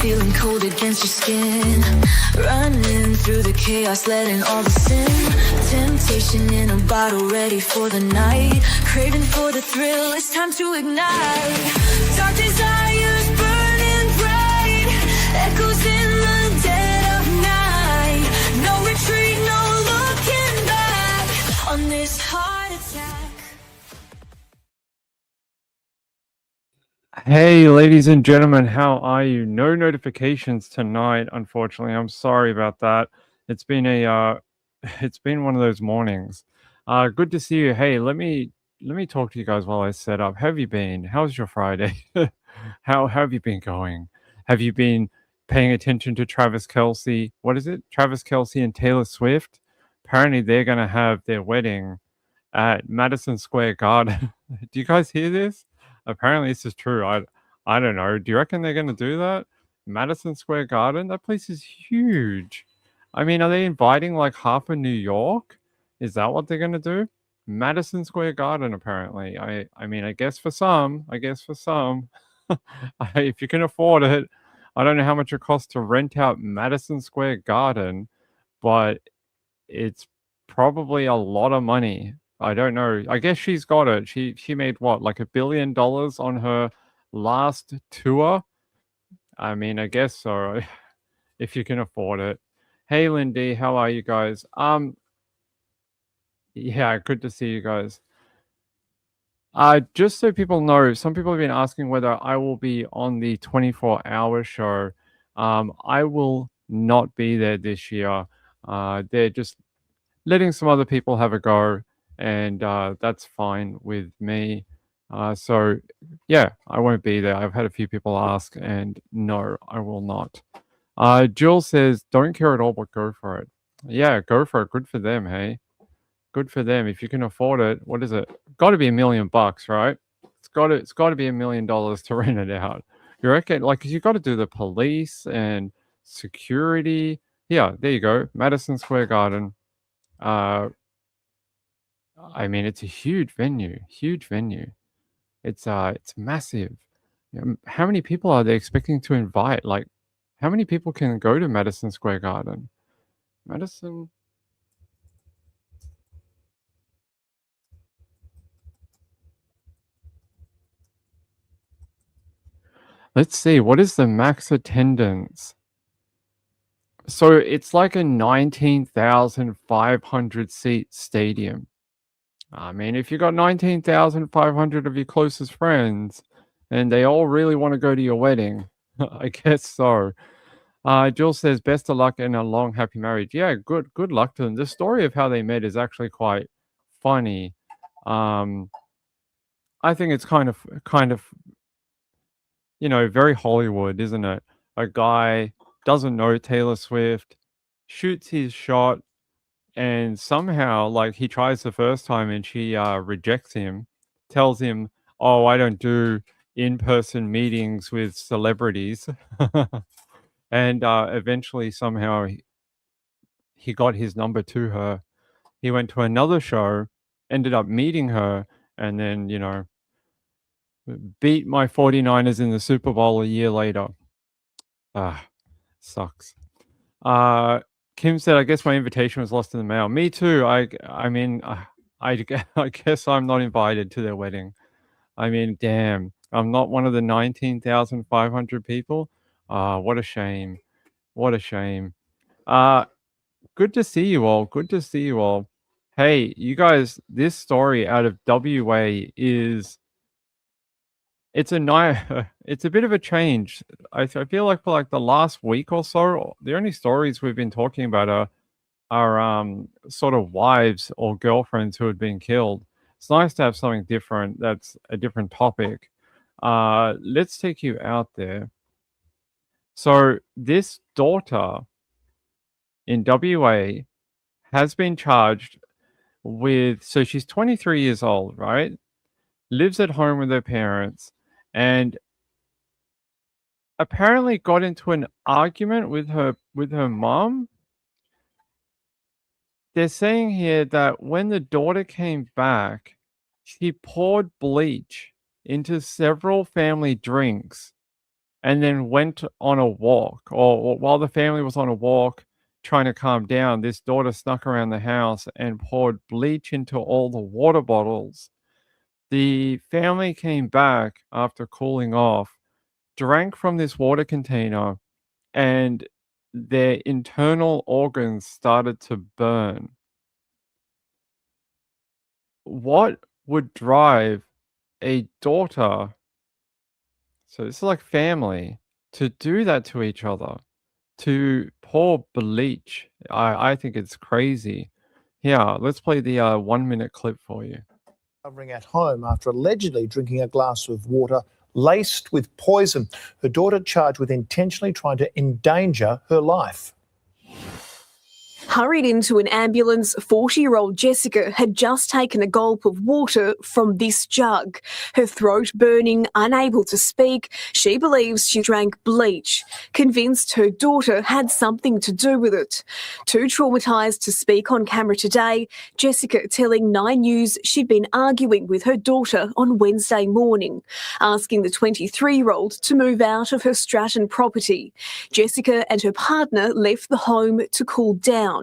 feeling cold against your skin. Running through the chaos, letting all the sin. Temptation in a bottle, ready for the night. Craving for the thrill, it's time to ignite. Dark desires burning bright, echoes in the dead of night. No retreat, no looking back on this heart attack. Hey, ladies and gentlemen, how are you? No notifications tonight, unfortunately. I'm sorry about that. It's been it's been one of those mornings. Good to see you. Hey, let me talk to you guys while I set up. How have you been? How's your Friday? How have you been going? Have you been paying attention to Travis Kelce? What is it? Travis Kelce and Taylor Swift? Apparently, they're gonna have their wedding at Madison Square Garden. Do you guys hear this? Apparently, this is true. I don't know. Do you reckon they're going to do that? Madison Square Garden? That place is huge. I mean, are they inviting like half of New York? Is that what they're going to do? Madison Square Garden, apparently. I mean, I guess for some. If you can afford it. I don't know how much it costs to rent out Madison Square Garden, but it's probably a lot of money. I don't know. I guess she's got it. She made what, like $1 billion on her last tour? I mean, I guess so. If you can afford it. Hey Lindy, how are you guys? Yeah, good to see you guys. Just so people know, some people have been asking whether I will be on the 24-hour show. I will not be there this year. They're just letting some other people have a go, and that's fine with me. So, yeah, I won't be there. I've had a few people ask, and no, I will not. Jill says, don't care at all, but go for it. Yeah, go for it. Good for them, hey? Good for them. If you can afford it, what is it? Got to be $1 million, right? It's got to be $1 million to rent it out. You reckon? Like, 'cause you got to do the police and security. Yeah, there you go. Madison Square Garden. I mean, it's a huge venue, huge venue. It's massive. How many people are they expecting to invite? Like, how many people can go to Madison Square Garden? Madison. Let's see. What is the max attendance? So it's like a 19,500 seat stadium. I mean, if you got 19,500 of your closest friends and they all really want to go to your wedding, I guess so. Jill says, best of luck and a long, happy marriage. Yeah, good luck to them. The story of how they met is actually quite funny. I think it's kind of, very Hollywood, isn't it? A guy doesn't know Taylor Swift, shoots his shot, and somehow, like, he tries the first time and she rejects him, tells him, oh, I don't do in-person meetings with celebrities. And eventually, somehow, he got his number to her. He went to another show, ended up meeting her, and then, beat my 49ers in the Super Bowl a year later. Sucks. Kim said, I guess my invitation was lost in the mail. Me too. I mean, I guess I'm not invited to their wedding. I mean, damn, I'm not one of the 19,500 people. What a shame. What a shame. Good to see you all. Good to see you all. Hey, you guys, this story out of WA is it's a bit of a change. I feel like for like the last week or so, the only stories we've been talking about are sort of wives or girlfriends who had been killed. It's nice to have something different. That's a different topic. Let's take you out there. So this daughter in WA has been charged with, so she's 23 years old, right? Lives at home with her parents, and apparently got into an argument with her mom. They're saying here that when the daughter came back, she poured bleach into several family drinks and then went on a walk, or while the family was on a walk trying to calm down, this daughter snuck around the house and poured bleach into all the water bottles. The family came back after cooling off, drank from this water container, and their internal organs started to burn. What would drive a daughter, so this is like family, to do that to each other, to pour bleach? I think it's crazy. Yeah, let's play the 1 minute clip for you. Recovering at home after allegedly drinking a glass of water laced with poison. Her daughter charged with intentionally trying to endanger her life. Hurried into an ambulance, 40-year-old Jessica had just taken a gulp of water from this jug. Her throat burning, unable to speak, she believes she drank bleach, convinced her daughter had something to do with it. Too traumatised to speak on camera today, Jessica telling 9 News she'd been arguing with her daughter on Wednesday morning, asking the 23-year-old to move out of her Stratton property. Jessica and her partner left the home to cool down.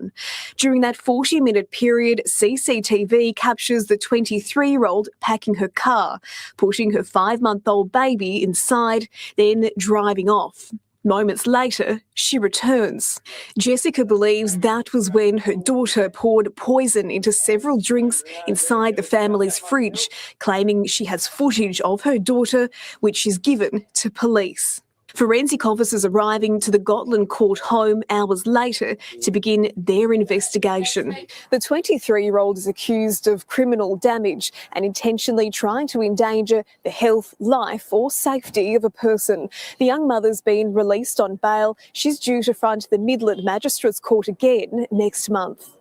During that 40-minute period, CCTV captures the 23-year-old packing her car, pushing her 5-month-old baby inside, then driving off. Moments later, she returns. Jessica believes that was when her daughter poured poison into several drinks inside the family's fridge, claiming she has footage of her daughter, which she's given to police. Forensic officers arriving to the Gotland court home hours later to begin their investigation. The 23-year-old is accused of criminal damage and intentionally trying to endanger the health, life or safety of a person. The young mother's been released on bail. She's due to front the Midland Magistrates Court again next month.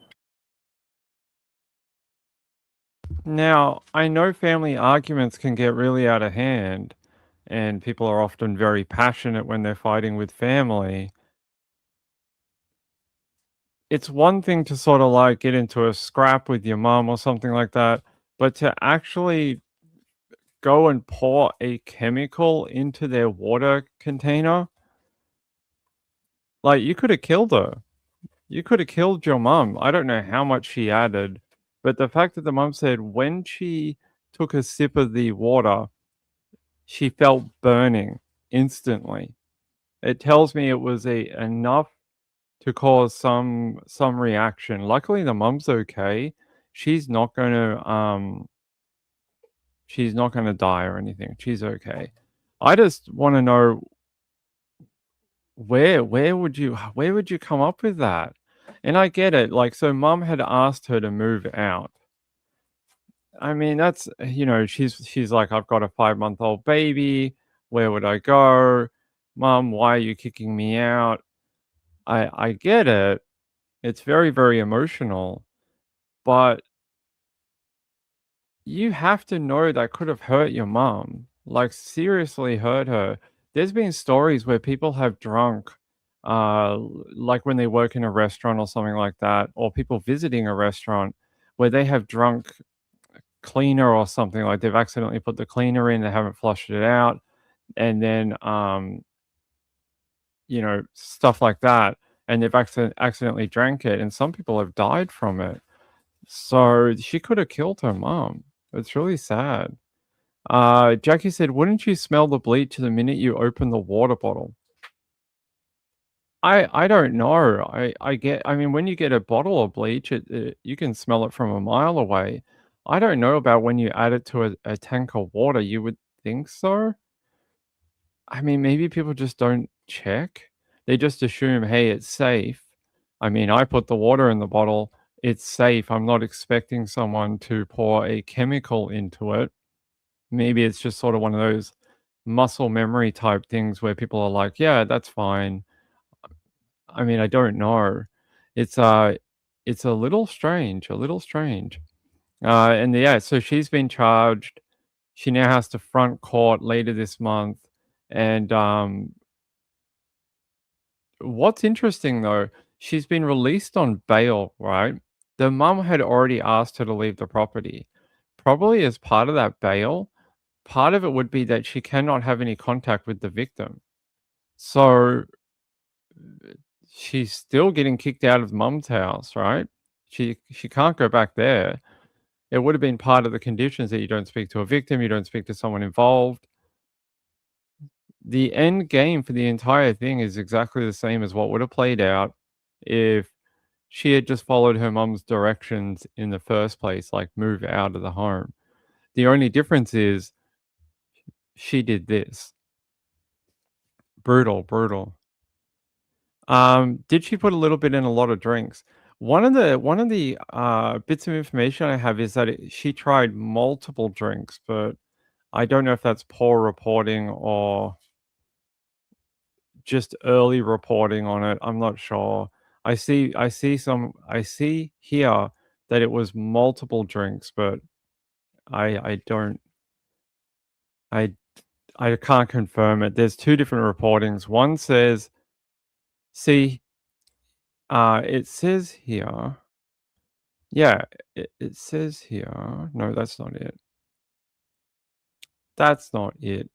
Now, I know family arguments can get really out of hand, and people are often very passionate when they're fighting with family. It's one thing to sort of like get into a scrap with your mom or something like that, but to actually go and pour a chemical into their water container, like you could have killed her. You could have killed your mom. I don't know how much she added, but the fact that the mom said when she took a sip of the water, she felt burning instantly. It tells me it was enough to cause some reaction. Luckily, the mom's okay. She's not gonna die or anything. She's okay. I just want to know where would you come up with that? And I get it. Like, so mom had asked her to move out. I mean, that's, she's like, I've got a 5-month-old baby. Where would I go? Mom, why are you kicking me out? I get it. It's very, very emotional, but you have to know that could have hurt your mom, like seriously hurt her. There's been stories where people have drunk, like when they work in a restaurant or something like that, or people visiting a restaurant where they have drunk cleaner or something, like they've accidentally put the cleaner in, they haven't flushed it out, and then, stuff like that, and they've accidentally drank it, and some people have died from it. So she could have killed her mom. It's really sad. Jackie said, "Wouldn't you smell the bleach the minute you open the water bottle?" I don't know. I mean, when you get a bottle of bleach, you can smell it from a mile away. I don't know about when you add it to a tank of water. You would think so. I mean, maybe people just don't check. They just assume, hey, it's safe. I mean, I put the water in the bottle. It's safe. I'm not expecting someone to pour a chemical into it. Maybe it's just sort of one of those muscle memory type things where people are like, yeah, that's fine. I mean, I don't know. It's it's a little strange, a little strange. And yeah, so she's been charged. She now has to front court later this month. And what's interesting though, she's been released on bail, right? The mum had already asked her to leave the property. Probably as part of that bail, part of it would be that she cannot have any contact with the victim. So she's still getting kicked out of mum's house, right? She can't go back there. It would have been part of the conditions that you don't speak to a victim, you don't speak to someone involved. The end game for the entire thing is exactly the same as what would have played out if she had just followed her mum's directions in the first place, like move out of the home. The only difference is she did this. Brutal, brutal. Did she put a little bit in a lot of drinks? One of the bits of information I have is that she tried multiple drinks, but I don't know if that's poor reporting or just early reporting on it. I'm not sure. I see here that it was multiple drinks, but I don't I I can't confirm it. There's two different reportings. One says, see, it says here. Yeah, it says here. No, that's not it. That's not it.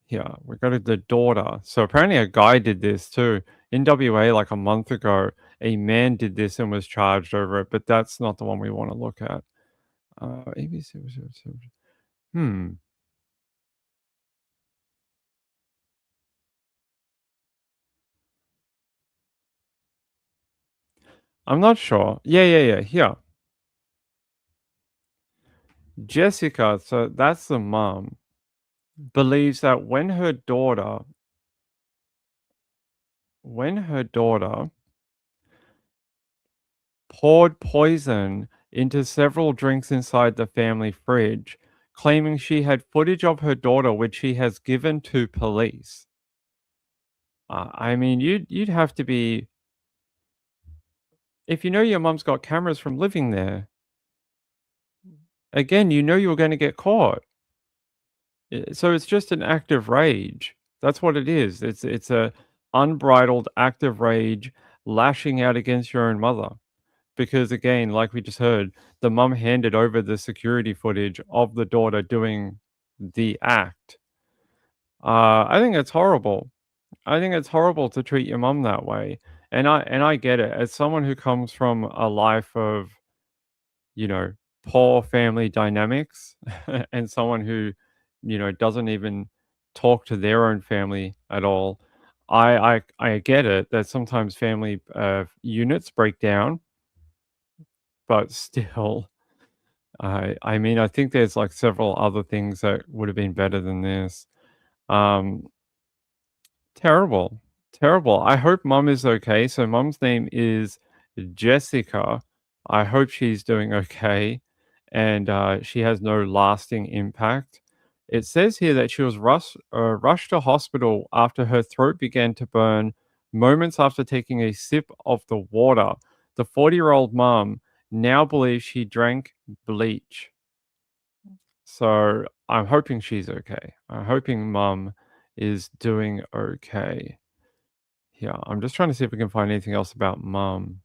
Here, we go to the daughter. So apparently a guy did this too. In WA, like a month ago, a man did this and was charged over it, but that's not the one we want to look at. ABC. Hmm. I'm not sure. Yeah. Here. Jessica, so that's the mum, believes that when her daughter poured poison into several drinks inside the family fridge, claiming she had footage of her daughter which she has given to police. I mean, you'd have to be, if you know your mum's got cameras from living there, again, you know you're gonna get caught. So it's just an act of rage. That's what it is. It's a unbridled act of rage, lashing out against your own mother. Because again, like we just heard, the mum handed over the security footage of the daughter doing the act. I think it's horrible. I think it's horrible to treat your mum that way. And I get it. As someone who comes from a life of, you know, poor family dynamics and someone who, doesn't even talk to their own family at all, I get it that sometimes family units break down, but still, I mean, I think there's like several other things that would have been better than this. Um, Terrible, terrible. I hope mum is okay. So mum's name is Jessica. I hope she's doing okay, and she has no lasting impact. It says here that she was rushed to hospital after her throat began to burn moments after taking a sip of the water. The 40-year-old mum now believes she drank bleach. So I'm hoping she's okay. I'm hoping mum is doing okay. Yeah, I'm just trying to see if we can find anything else about mum.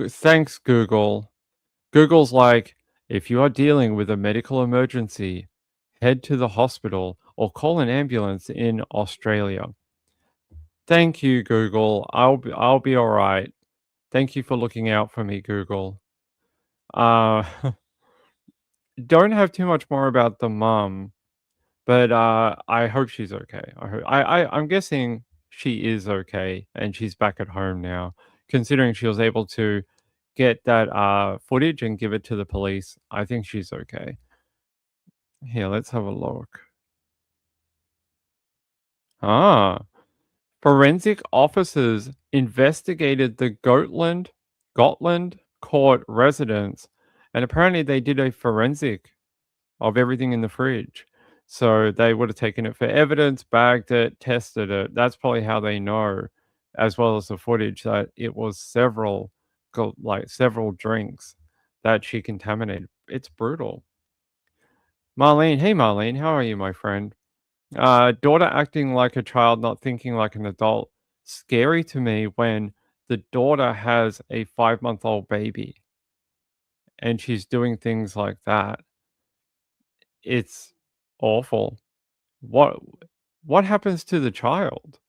Thanks, Google. Google's like, if you are dealing with a medical emergency, head to the hospital or call an ambulance in Australia. Thank you, Google. I'll be all right. Thank you for looking out for me, Google. Uh, don't have too much more about the mum. But, I hope she's okay. I'm guessing she is okay, and she's back at home now, considering she was able to get that, footage and give it to the police. I think she's okay. Here, let's have a look. Ah, forensic officers investigated the Gotland court residence, and apparently they did a forensic of everything in the fridge. So they would have taken it for evidence, bagged it, tested it. That's probably how they know, as well as the footage, that it was several drinks that she contaminated. It's brutal. Marlene, hey Marlene, how are you, my friend? Daughter acting like a child, not thinking like an adult. Scary to me when the daughter has a 5-month-old baby and she's doing things like that. It's awful. what happens to the child?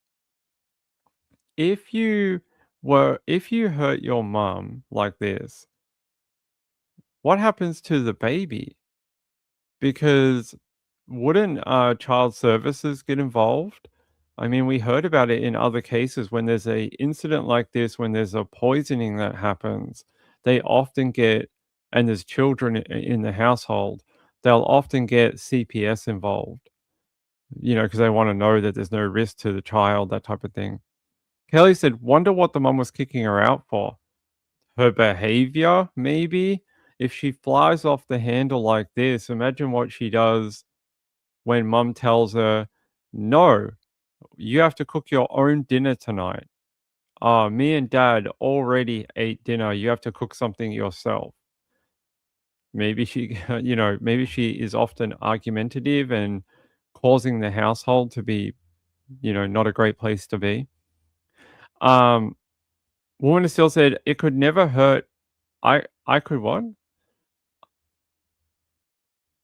If you hurt your mum like this, what happens to the baby? Because wouldn't child services get involved? I mean, we heard about it in other cases when there's a incident like this, when there's a poisoning that happens, they often get, and there's children in the household, they'll often get CPS involved, because they want to know that there's no risk to the child, that type of thing. Kelly said, wonder what the mum was kicking her out for. Her behavior, maybe? If she flies off the handle like this, imagine what she does when mum tells her, no, you have to cook your own dinner tonight. Me and dad already ate dinner. You have to cook something yourself. Maybe she, maybe she is often argumentative and causing the household to be, not a great place to be. Woman still said it could never hurt. I could what?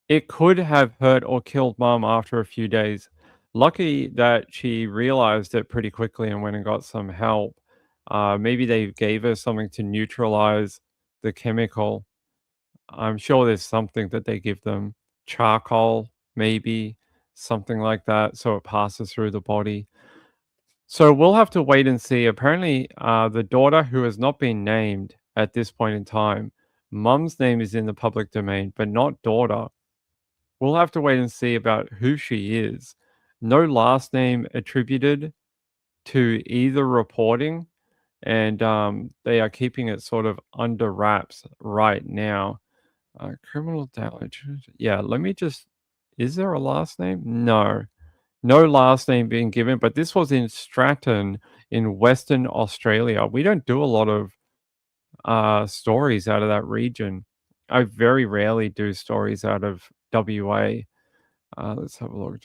It could have hurt or killed mum after a few days. Lucky that she realized it pretty quickly and went and got some help. Maybe they gave her something to neutralize the chemical. I'm sure there's something that they give them. Charcoal, maybe, something like that, so it passes through the body. So we'll have to wait and see. Apparently, the daughter who has not been named at this point in time, mum's name is in the public domain, but not daughter. We'll have to wait and see about who she is. No last name attributed to either reporting, and they are keeping it sort of under wraps right now. Criminal damage. Yeah, let me just. Is there a last name? No. No last name being given, but this was in Stratton in Western Australia. We don't do a lot of stories out of that region. I very rarely do stories out of WA. Let's have a look.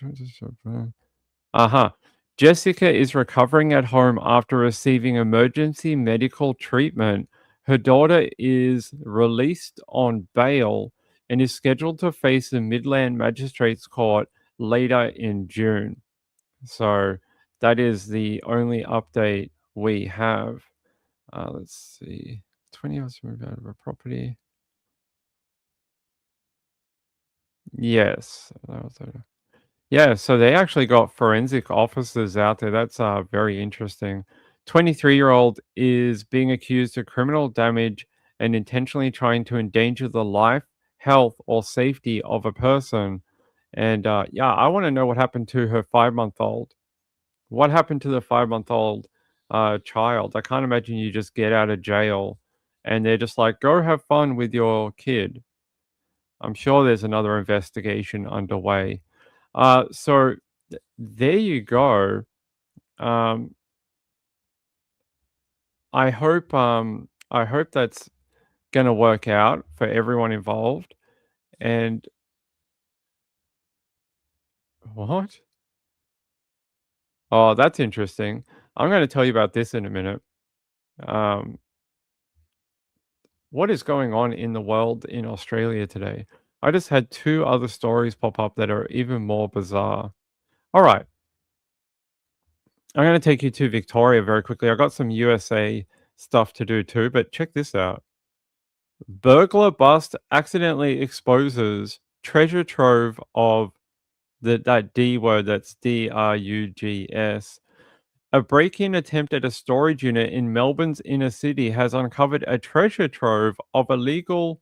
Jessica is recovering at home after receiving emergency medical treatment. Her daughter is released on bail and is scheduled to face the Midland Magistrates Court later in June. So that is the only update we have. Let's see. 20 hours moved out of a property. Yes. Yeah, so they actually got forensic officers out there. That's very interesting. 23-year-old is being accused of criminal damage and intentionally trying to endanger the life, health, or safety of a person. And yeah, I want to know what happened to her 5-month-old. What happened to the 5-month-old child? I can't imagine you just get out of jail and they're just like, go have fun with your kid. I'm sure there's another investigation underway. So there you go. Um, I hope that's gonna work out for everyone involved. And what? Oh, that's interesting. I'm gonna tell you about this in a minute. Um, what is going on in the world in Australia today? I just had 2 other stories pop up that are even more bizarre. All right. I'm going to take you to Victoria very quickly. I got some USA stuff to do too, but check this out. Burglar bust accidentally exposes treasure trove of that D word, that's DRUGS. A break-in attempt at a storage unit in Melbourne's inner city has uncovered a treasure trove of illegal,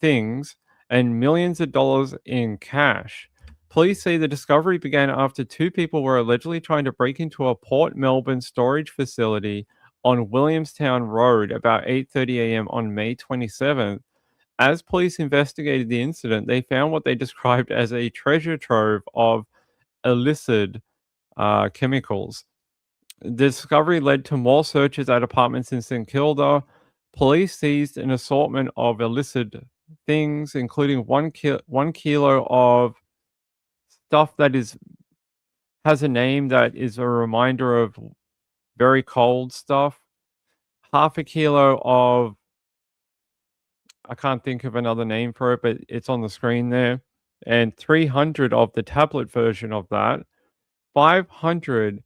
things and millions of dollars in cash. Police say the discovery began after 2 people were allegedly trying to break into a Port Melbourne storage facility on Williamstown Road about 8:30 a.m. on May 27th. As police investigated the incident, they found what they described as a treasure trove of illicit chemicals. The discovery led to more searches at apartments in St Kilda. Police seized an assortment of illicit things, including 1 kilo of stuff that has a name that is a reminder of very cold stuff. Half a kilo of, I can't think of another name for it, but it's on the screen there. and 300 of the tablet version of that, 500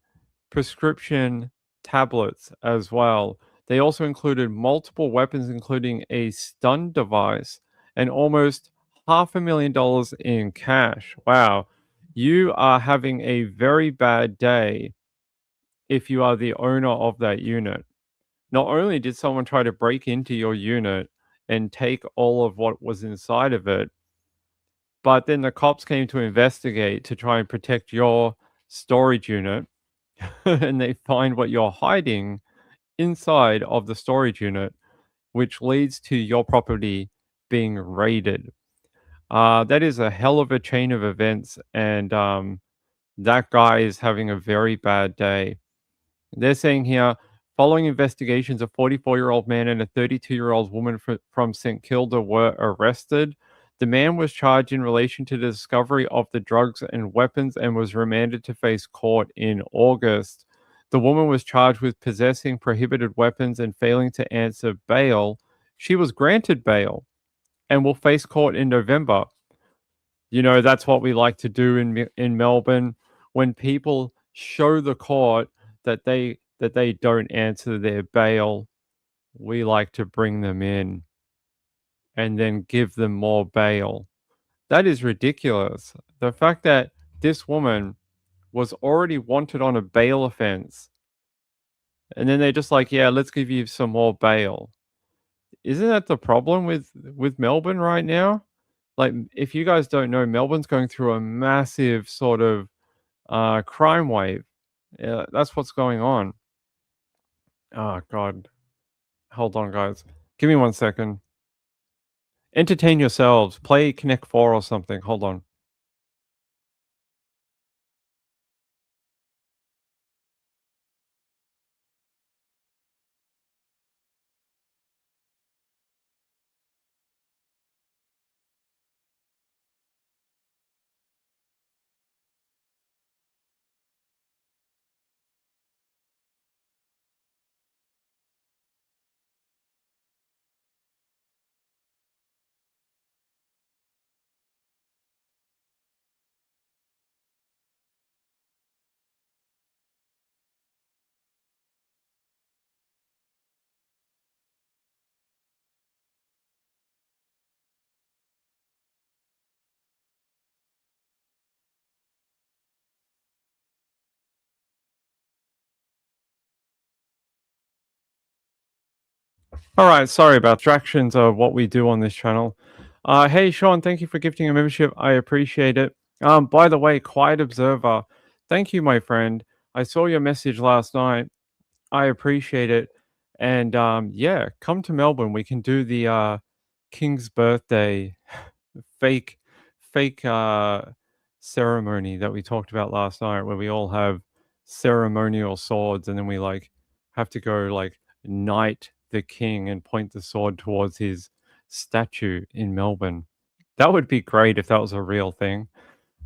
prescription tablets as well. They also included multiple weapons, including a stun device and almost $500,000 in cash. Wow. You are having a very bad day if you are the owner of that unit. Not only did someone try to break into your unit and take all of what was inside of it, but then the cops came to investigate to try and protect your storage unit and they find what you're hiding inside of the storage unit, which leads to your property being raided. That is a hell of a chain of events, and that guy is having a very bad day. They're saying here, following investigations, a 44-year-old man and a 32-year-old woman from St. Kilda were arrested. The man was charged in relation to the discovery of the drugs and weapons and was remanded to face court in August. The woman was charged with possessing prohibited weapons and failing to answer bail. She was granted bail and will face court in November. You know, that's what we like to do in Melbourne when people show the court that they don't answer their bail. We like to bring them in and then give them more bail. That is ridiculous. The fact that this woman was already wanted on a bail offense and then they're just like, yeah, let's give you some more bail. Isn't that the problem with Melbourne right now? Like, if you guys don't know, Melbourne's going through a massive sort of crime wave. Yeah, that's what's going on. Oh God, hold on, guys. Give me 1 second. Entertain yourselves. Play Connect 4 or something. Hold on. All right, sorry about distractions of what we do on this channel. Hey Sean, thank you for gifting a membership. I appreciate it. By the way, Quiet Observer, thank you, my friend. I saw your message last night. I appreciate it. And yeah, come to Melbourne. We can do the King's birthday fake fake ceremony that we talked about last night, where we all have ceremonial swords and then we like have to go like knight the king and point the sword towards his statue in Melbourne. That would be great if that was a real thing.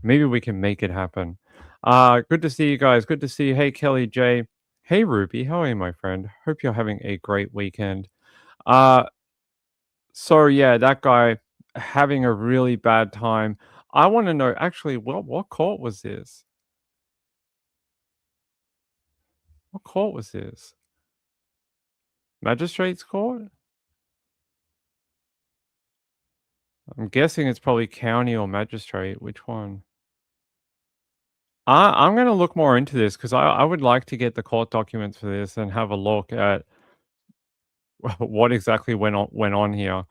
Maybe we can make it happen. Good to see you guys. Good to see you. Hey Kelly J. Hey Ruby, how are you, my friend? Hope you're having a great weekend. Uh so yeah, that guy having a really bad time. I want to know actually what court was this? What court was this? Magistrate's court? I'm guessing it's probably county or magistrate. Which one? I'm going to look more into this because I would like to get the court documents for this and have a look at what exactly went on here.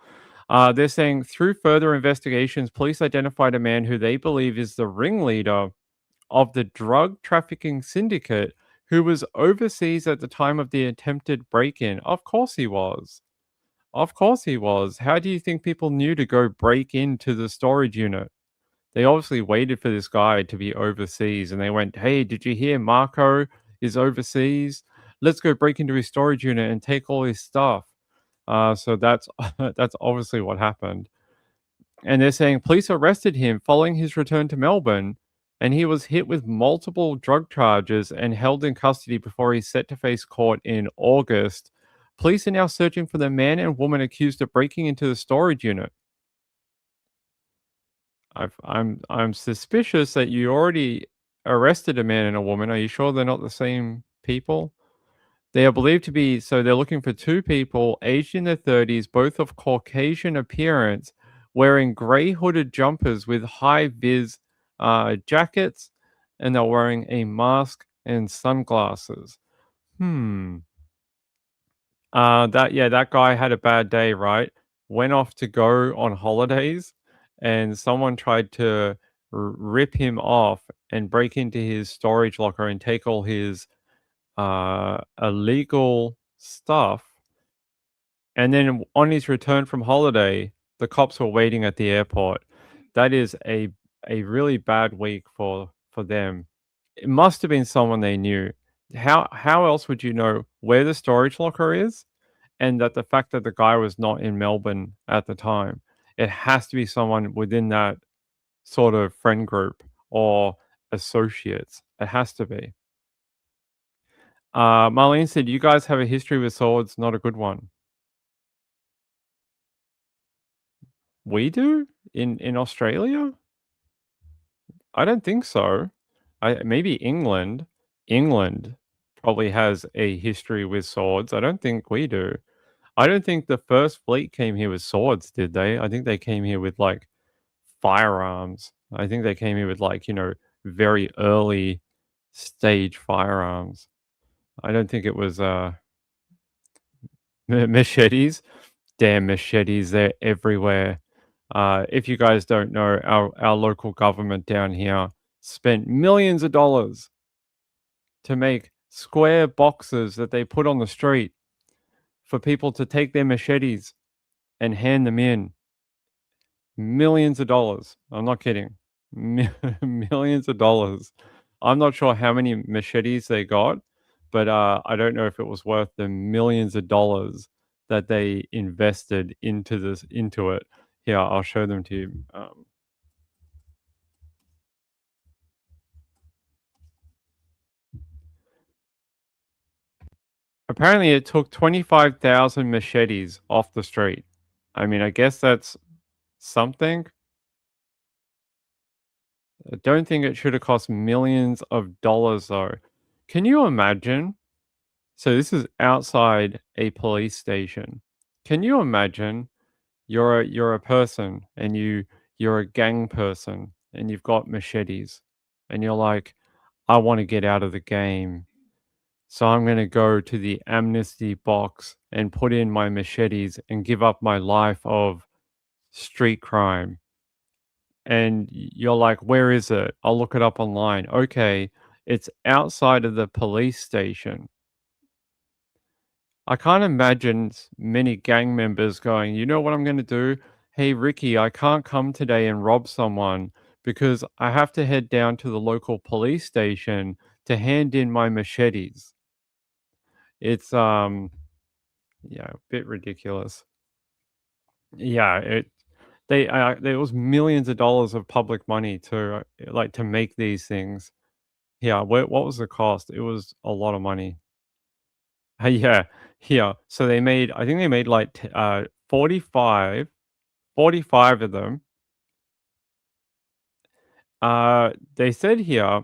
They're saying through further investigations, police identified a man who they believe is the ringleader of the drug trafficking syndicate who was overseas at the time of the attempted break-in. Of course he was. Of course he was. How do you think people knew to go break into the storage unit? They obviously waited for this guy to be overseas and they went, hey, did you hear Marco is overseas? Let's go break into his storage unit and take all his stuff. So that's that's obviously what happened. And they're saying police arrested him following his return to Melbourne, and he was hit with multiple drug charges and held in custody before he's set to face court in August. Police are now searching for the man and woman accused of breaking into the storage unit. I'm suspicious that you already arrested a man and a woman. Are you sure they're not the same people? They are believed to be, so they're looking for two people aged in their 30s, both of Caucasian appearance, wearing gray hooded jumpers with high vis jackets, and they're wearing a mask and sunglasses. That guy had a bad day, right? Went off to go on holidays, and someone tried to rip him off and break into his storage locker and take all his illegal stuff. And then on his return from holiday, the cops were waiting at the airport. That is a really bad week for them. It must have been someone they knew. How else would you know where the storage locker is, and that the fact that the guy was not in Melbourne at the time? It has to be someone within that sort of friend group or associates. It has to be. Marlene said, "You guys have a history with swords, not a good one." We do in Australia? I don't think so. Maybe England. England probably has a history with swords. I don't think we do. I don't think the first fleet came here with swords, did they? I think they came here with like firearms. I think they came here with like, very early stage firearms. I don't think it was machetes. Damn machetes, they're everywhere. If you guys don't know, our local government down here spent millions of dollars to make square boxes that they put on the street for people to take their machetes and hand them in. Millions of dollars. I'm not kidding. Millions of dollars. I'm not sure how many machetes they got, but I don't know if it was worth the millions of dollars that they invested into it. Here, I'll show them to you. Apparently, it took 25,000 machetes off the street. I mean, I guess that's something. I don't think it should have cost millions of dollars, though. Can you imagine? So this is outside a police station. Can you imagine you're a person and you're a gang person and you've got machetes and you're like, I want to get out of the game. So I'm going to go to the amnesty box and put in my machetes and give up my life of street crime. And you're like, where is it? I'll look it up online. Okay, it's outside of the police station. I can't imagine many gang members going, you know what I'm going to do? Hey, Ricky, I can't come today and rob someone because I have to head down to the local police station to hand in my machetes. It's, a bit ridiculous. Yeah, there was millions of dollars of public money to make these things. Yeah, what was the cost? It was a lot of money. Yeah, here. So I think they made like 45 of them. They said here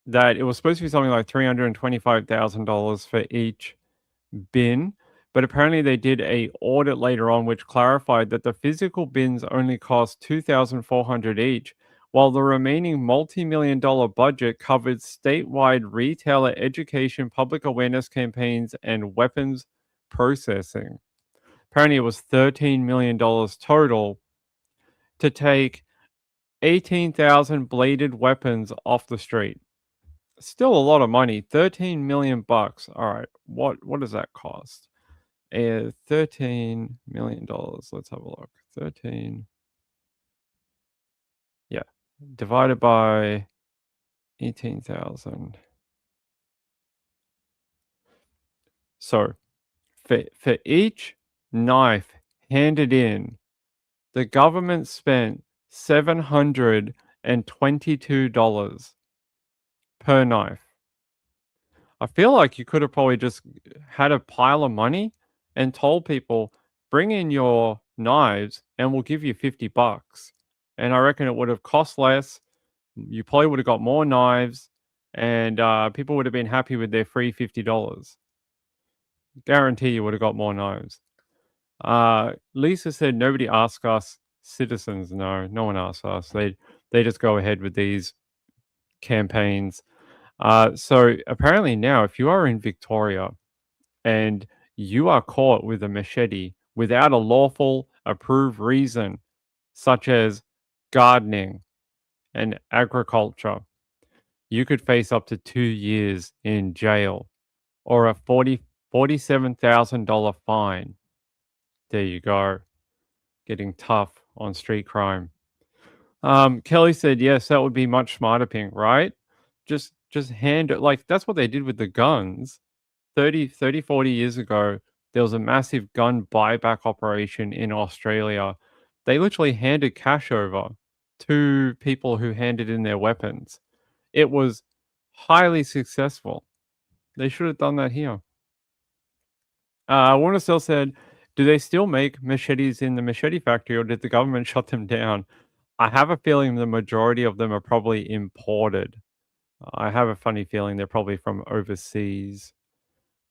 that it was supposed to be something like $325,000 for each bin, but apparently they did a audit later on which clarified that the physical bins only cost 2,400 each, while the remaining multi-million dollar budget covered statewide retailer education, public awareness campaigns, and weapons processing. Apparently it was $13 million total to take 18,000 bladed weapons off the street. Still a lot of money. 13 million bucks. All right. What does that cost? $13 million. Let's have a look. 13. Yeah. Divided by 18,000. So for each knife handed in, the government spent $722 per knife. I feel like you could have probably just had a pile of money and told people, bring in your knives and we'll give you $50. and I reckon it would have cost less. You probably would have got more knives, and people would have been happy with their free $50. Guarantee you would have got more knives. Lisa said nobody asked us citizens. No one asked us. They just go ahead with these campaigns. So apparently now, if you are in Victoria and you are caught with a machete without a lawful approved reason, such as gardening and agriculture, you could face up to 2 years in jail or a $47,000 fine. There you go. Getting tough on street crime. Kelly said, yes, that would be much smarter, Pink, right? Just hand it, like, that's what they did with the guns. 40 years ago, there was a massive gun buyback operation in Australia. They literally handed cash over to people who handed in their weapons. It was highly successful. They should have done that here. Warner still said, do they still make machetes in the machete factory, or did the government shut them down? I have a feeling the majority of them are probably imported. I have a funny feeling they're probably from overseas.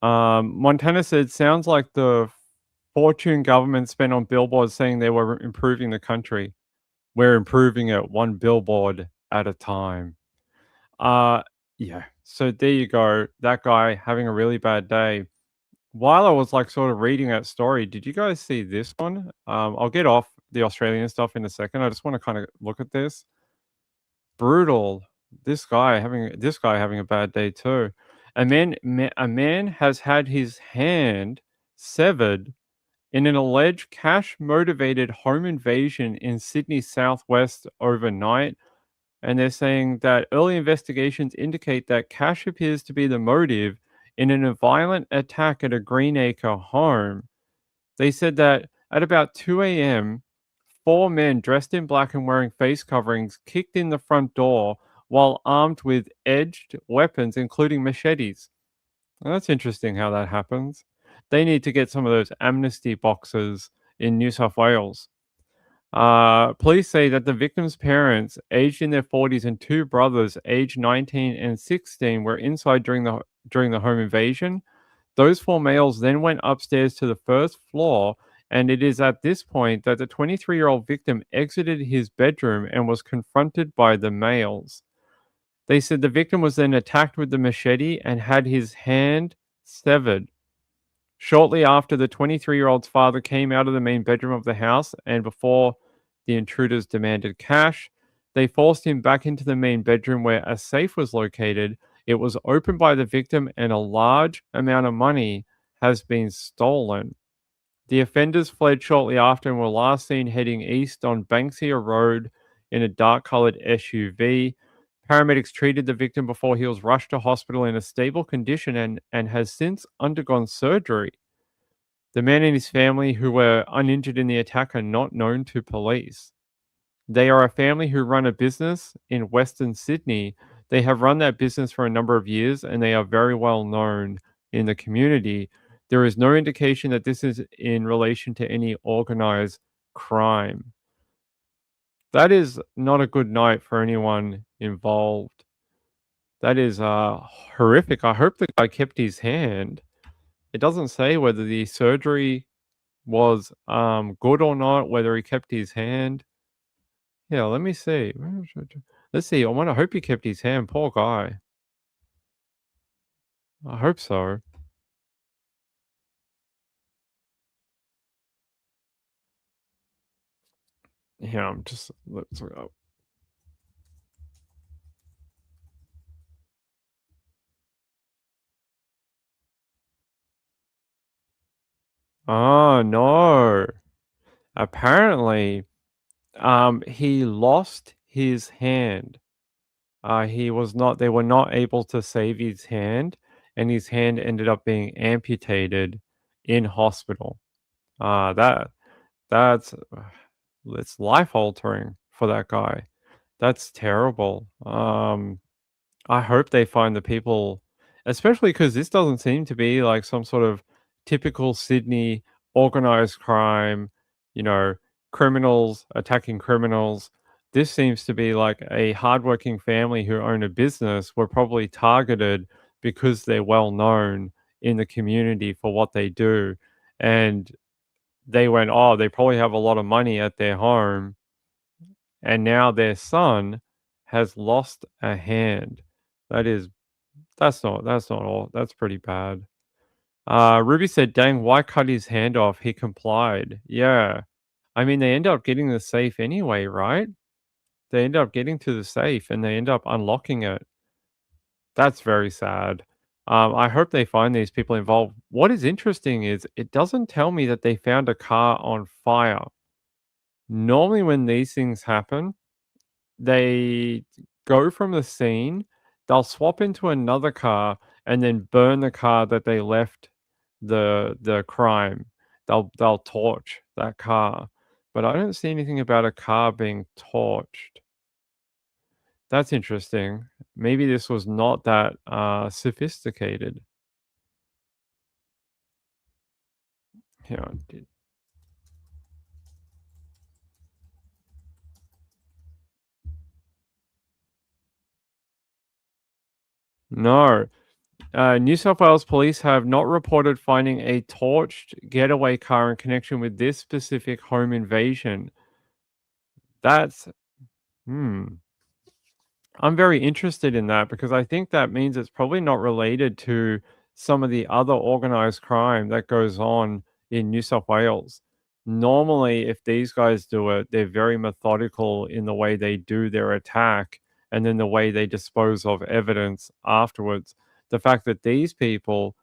Montana said, sounds like the fortune government spent on billboards saying they were improving the country. We're improving it one billboard at a time. Yeah. So there you go. That guy having a really bad day. While I was like sort of reading that story, did you guys see this one? I'll get off the Australian stuff in a second. I just want to kind of look at this. Brutal. This guy having a bad day too. A man has had his hand severed in an alleged cash-motivated home invasion in Sydney southwest overnight. And they're saying that early investigations indicate that cash appears to be the motive in a violent attack at a Greenacre home. They said that at about 2 a.m., 4 men dressed in black and wearing face coverings kicked in the front door while armed with edged weapons, including machetes. Well, that's interesting how that happens. They need to get some of those amnesty boxes in New South Wales. Police say that the victim's parents, aged in their 40s, and 2 brothers, aged 19 and 16, were inside during the home invasion. Those 4 males then went upstairs to the first floor, and it is at this point that the 23-year-old victim exited his bedroom and was confronted by the males. They said the victim was then attacked with the machete and had his hand severed. Shortly after, the 23-year-old's father came out of the main bedroom of the house, and before the intruders demanded cash, they forced him back into the main bedroom where a safe was located. It was opened by the victim, and a large amount of money has been stolen. The offenders fled shortly after and were last seen heading east on Banksia Road in a dark-colored SUV. Paramedics treated the victim before he was rushed to hospital in a stable condition and has since undergone surgery. The man and his family, who were uninjured in the attack, are not known to police. They are a family who run a business in Western Sydney. They have run that business for a number of years, and they are very well known in the community. There is no indication that this is in relation to any organized crime. That is not a good night for anyone involved. That is horrific. I hope the guy kept his hand. It doesn't say whether the surgery was good or not, whether he kept his hand. Yeah, let me see. Let's see. I hope he kept his hand. Poor guy. I hope so. Yeah, let's go. Oh no. Apparently, he lost his hand. They were not able to save his hand, and his hand ended up being amputated in hospital. That's it's life altering for that guy. That's terrible. I hope they find the people, especially because this doesn't seem to be like some sort of typical Sydney organized crime, you know, criminals attacking criminals. This seems to be like a hardworking family who own a business were probably targeted because they're well known in the community for what they do. And they went, oh, they probably have a lot of money at their home. And now their son has lost a hand. That's not all. That's pretty bad. Ruby said, dang, why cut his hand off? He complied. Yeah. I mean, they end up getting the safe anyway, right? They end up getting to the safe and they end up unlocking it. That's very sad. I hope they find these people involved. What is interesting is it doesn't tell me that they found a car on fire. Normally, when these things happen, they go from the scene, they'll swap into another car and then burn the car that they left the crime. They'll torch that car. But I don't see anything about a car being torched. That's interesting. Maybe this was not that sophisticated. Yeah. No. New South Wales police have not reported finding a torched getaway car in connection with this specific home invasion. That's I'm very interested in that because I think that means it's probably not related to some of the other organized crime that goes on in New South Wales. Normally, if these guys do it, they're very methodical in the way they do their attack and then the way they dispose of evidence afterwards. The fact that these people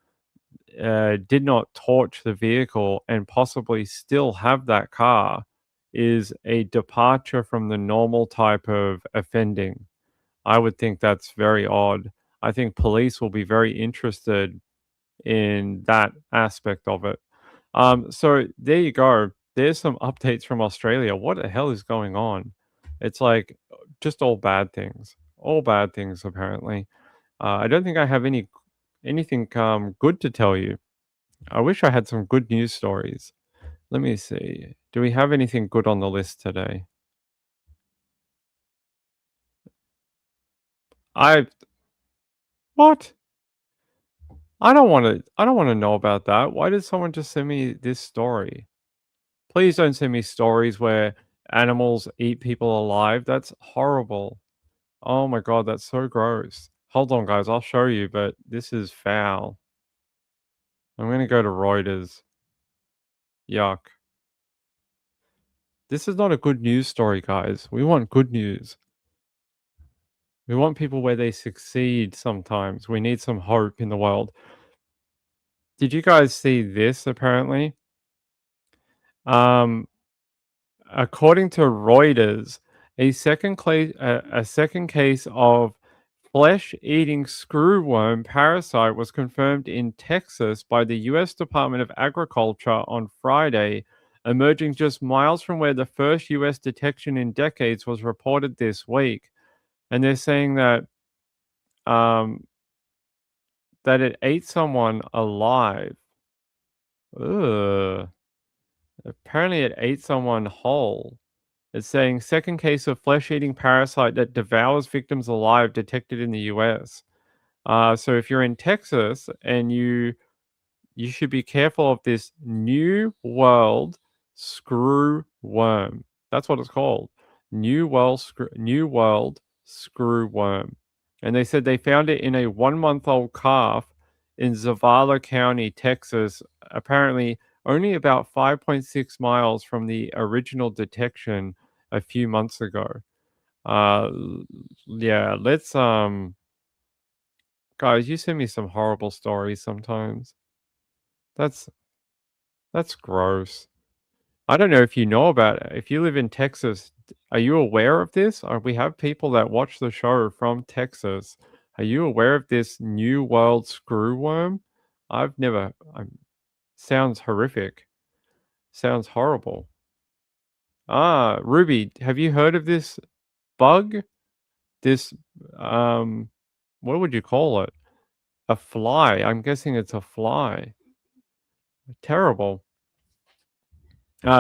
did not torch the vehicle and possibly still have that car is a departure from the normal type of offending. I would think that's very odd. I think police will be very interested in that aspect of it. So there you go. There's some updates from Australia. What the hell is going on? It's like just all bad things. All bad things apparently. I don't think I have anything good to tell you. I wish I had some good news stories. Let me see. Do we have anything good on the list today? I what? I don't wanna know about that. Why did someone just send me this story? Please don't send me stories where animals eat people alive. That's horrible. Oh my god, that's so gross. Hold on, guys, I'll show you, but this is foul. I'm gonna go to Reuters. Yuck. This is not a good news story, guys. We want good news. We want people where they succeed sometimes. We need some hope in the world. Did you guys see this apparently? Um, According to Reuters, a second case of flesh-eating screwworm parasite was confirmed in Texas by the U.S. Department of Agriculture on Friday, emerging just miles from where the first U.S. detection in decades was reported this week. And they're saying that that it ate someone alive. Ugh. Apparently, it ate someone whole. It's saying second case of flesh-eating parasite that devours victims alive detected in the US. So if you're in Texas and you should be careful of this New World screw worm. That's what it's called. New World screw worm. And they said they found it in a 1-month-old calf in Zavala County, Texas, apparently only about 5.6 miles from the original detection a few months ago. Yeah, let's guys, you send me some horrible stories sometimes. That's gross. I don't know if you know about it. If you live in Texas, are you aware of this? We have people that watch the show from Texas. Are you aware of this New World screwworm? I've never. Sounds horrific. Sounds horrible. Ruby, have you heard of this bug? This what would you call it? A fly. I'm guessing it's a fly. Terrible.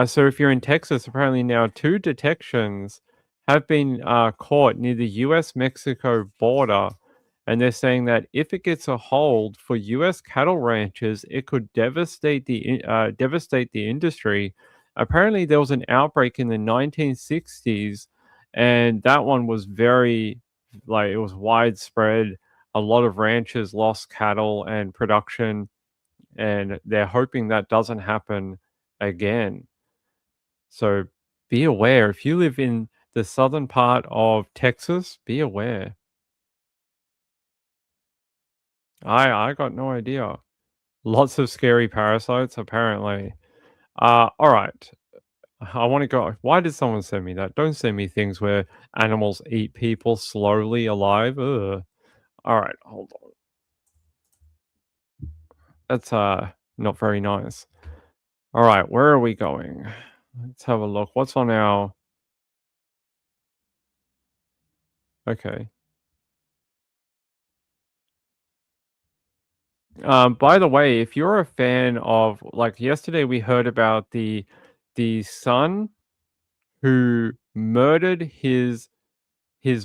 So if you're in Texas, apparently now 2 detections have been caught near the US-Mexico border, and they're saying that if it gets a hold for US cattle ranchers, it could devastate the industry. Apparently, there was an outbreak in the 1960s, and that one was very, like, it was widespread. A lot of ranchers lost cattle and production, and they're hoping that doesn't happen again. So be aware. If you live in the southern part of Texas, be aware. I got no idea. Lots of scary parasites, apparently. All right. I want to go. Why did someone send me that? Don't send me things where animals eat people slowly alive. Ugh. All right, hold on. That's not very nice. All right, where are we going? Let's have a look. What's on our? Okay. By the way, if you're a fan of, like, yesterday we heard about the son who murdered his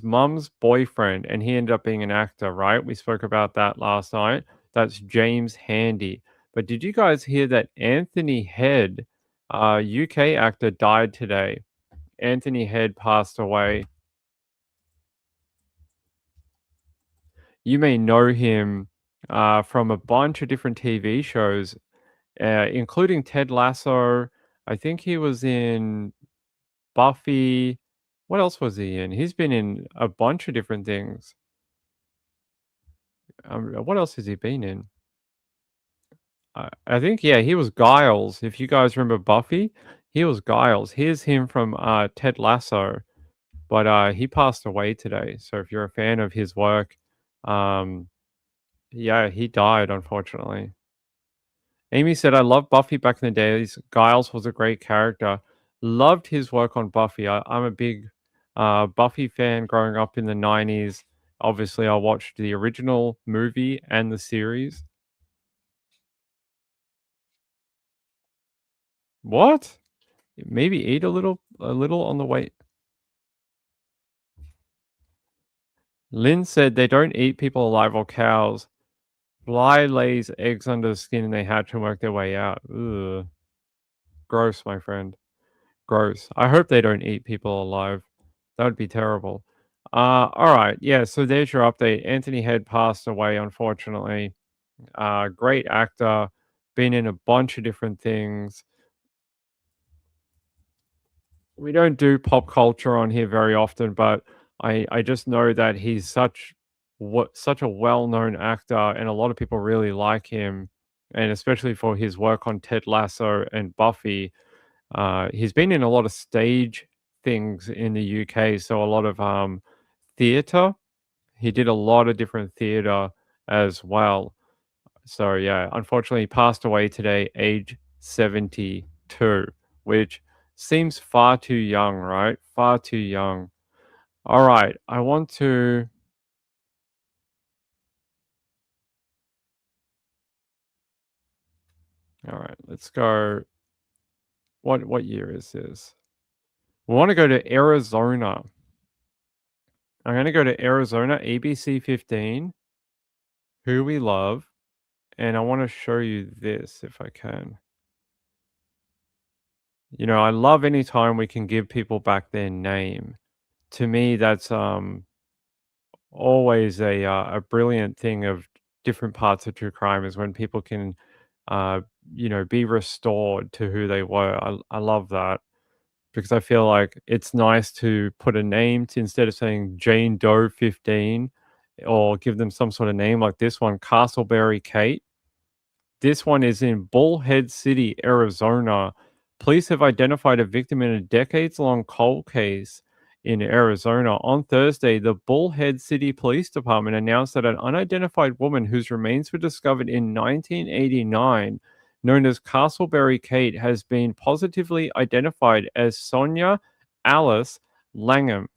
mum's boyfriend, and he ended up being an actor, right? We spoke about that last night. That's James Handy. But did you guys hear that Anthony Head, UK actor, died today? Anthony Head passed away. You may know him from a bunch of different TV shows, including Ted Lasso. I think he was in Buffy. What else was he in? He's been in a bunch of different things. What else has he been in? I think, yeah, he was Giles. If you guys remember Buffy, he was Giles. Here's him from Ted Lasso, but he passed away today. So if you're a fan of his work, um, yeah, he died, unfortunately. Amy said, I loved Buffy back in the days. Giles was a great character. Loved his work on Buffy. I'm a big Buffy fan growing up in the 90s. Obviously, I watched the original movie and the series. What? Maybe eat a little on the way. Lynn said they don't eat people alive or cows. Fly lays eggs under the skin and they hatch and work their way out. Ugh. Gross, my friend. Gross. I hope they don't eat people alive. That would be terrible. All right. Yeah, so there's your update. Anthony Head passed away, unfortunately. Great actor, been in a bunch of different things. We don't do pop culture on here very often, but I just know that he's such a well-known actor, and a lot of people really like him, and especially for his work on Ted Lasso and Buffy. He's been in a lot of stage things in the UK, so a lot of theater. He did a lot of different theater as well. So yeah, unfortunately, he passed away today, age 72, which seems far too young, right? Far too young. All right, I want to. All right, let's go. What year is this? We want to go to Arizona. I'm going to go to Arizona, ABC 15, who we love, and I want to show you this if I can. You know, I love any time we can give people back their name. To me, that's always a brilliant thing of different parts of true crime is when people can, uh, be restored to who they were. I love that because I feel like it's nice to put a name to instead of saying Jane Doe 15 or give them some sort of name like this one, Castleberry Kate. This one is in Bullhead City, Arizona. Police have identified a victim in a decades-long cold case in Arizona. On Thursday, the Bullhead City Police Department announced that an unidentified woman whose remains were discovered in 1989, known as Castleberry Kate, has been positively identified as Sonia Alice Langham.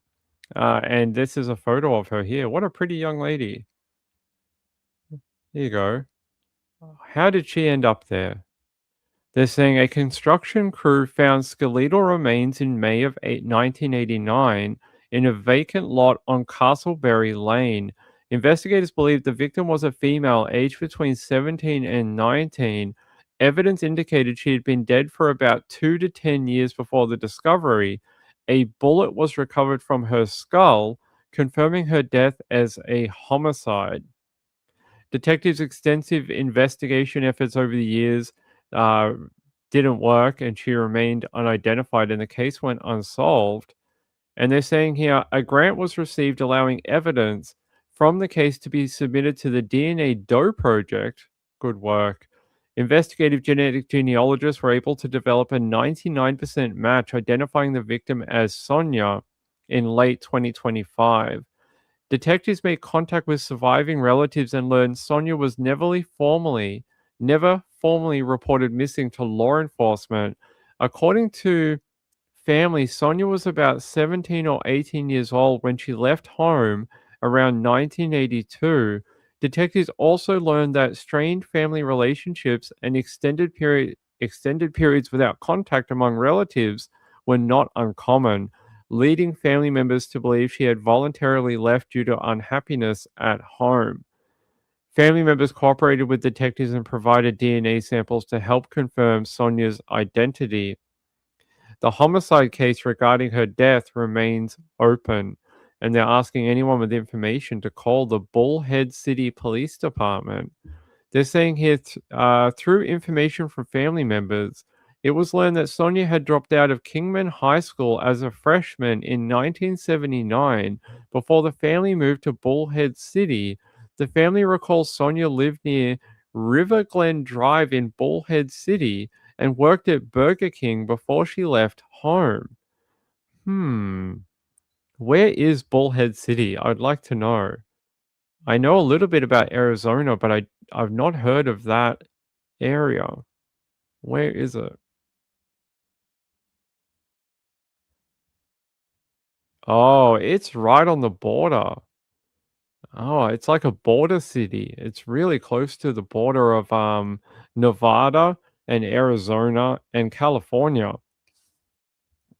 And this is a photo of her here. What a pretty young lady. Here you go. How did she end up there? They're saying a construction crew found skeletal remains in May of 1989 in a vacant lot on Castleberry Lane. Investigators believe the victim was a female aged between 17 and 19. Evidence indicated she had been dead for about 2 to 10 years before the discovery. A bullet was recovered from her skull, confirming her death as a homicide. Detectives' extensive investigation efforts over the years uh, didn't work, and she remained unidentified, and the case went unsolved. And they're saying here a grant was received allowing evidence from the case to be submitted to the DNA Doe Project. Good work. Investigative genetic genealogists were able to develop a 99% match identifying the victim as Sonia in late 2025. Detectives made contact with surviving relatives and learned Sonia was never formally reported missing to law enforcement. According to family, Sonia was about 17 or 18 years old when she left home around 1982. Detectives also learned that strained family relationships and extended periods without contact among relatives were not uncommon, leading family members to believe she had voluntarily left due to unhappiness at home. Family members cooperated with detectives and provided DNA samples to help confirm Sonia's identity. The homicide case regarding her death remains open, and they're asking anyone with information to call the Bullhead City Police Department. They're saying here, through information from family members, it was learned that Sonia had dropped out of Kingman High School as a freshman in 1979 before the family moved to Bullhead City. The family recalls Sonia lived near River Glen Drive in Bullhead City and worked at Burger King before she left home. Where is Bullhead City? I'd like to know. I know a little bit about Arizona, but I've not heard of that area. Where is it? Oh, it's right on the border. Oh, it's like a border city. It's really close to the border of Nevada and Arizona and California.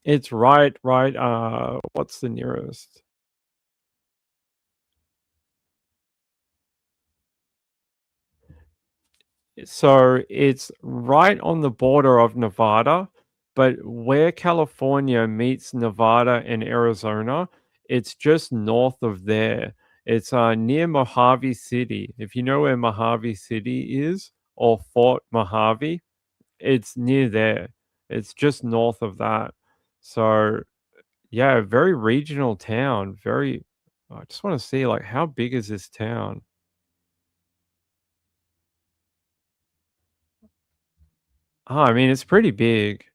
It's right, what's the nearest? So it's right on the border of Nevada, but where California meets Nevada and Arizona, it's just north of there. It's near Mojave City. If you know where Mojave City is, or Fort Mojave, it's near there. It's just north of that. So yeah, very regional town. Very. I just want to see like how big is this town? I mean, it's pretty big.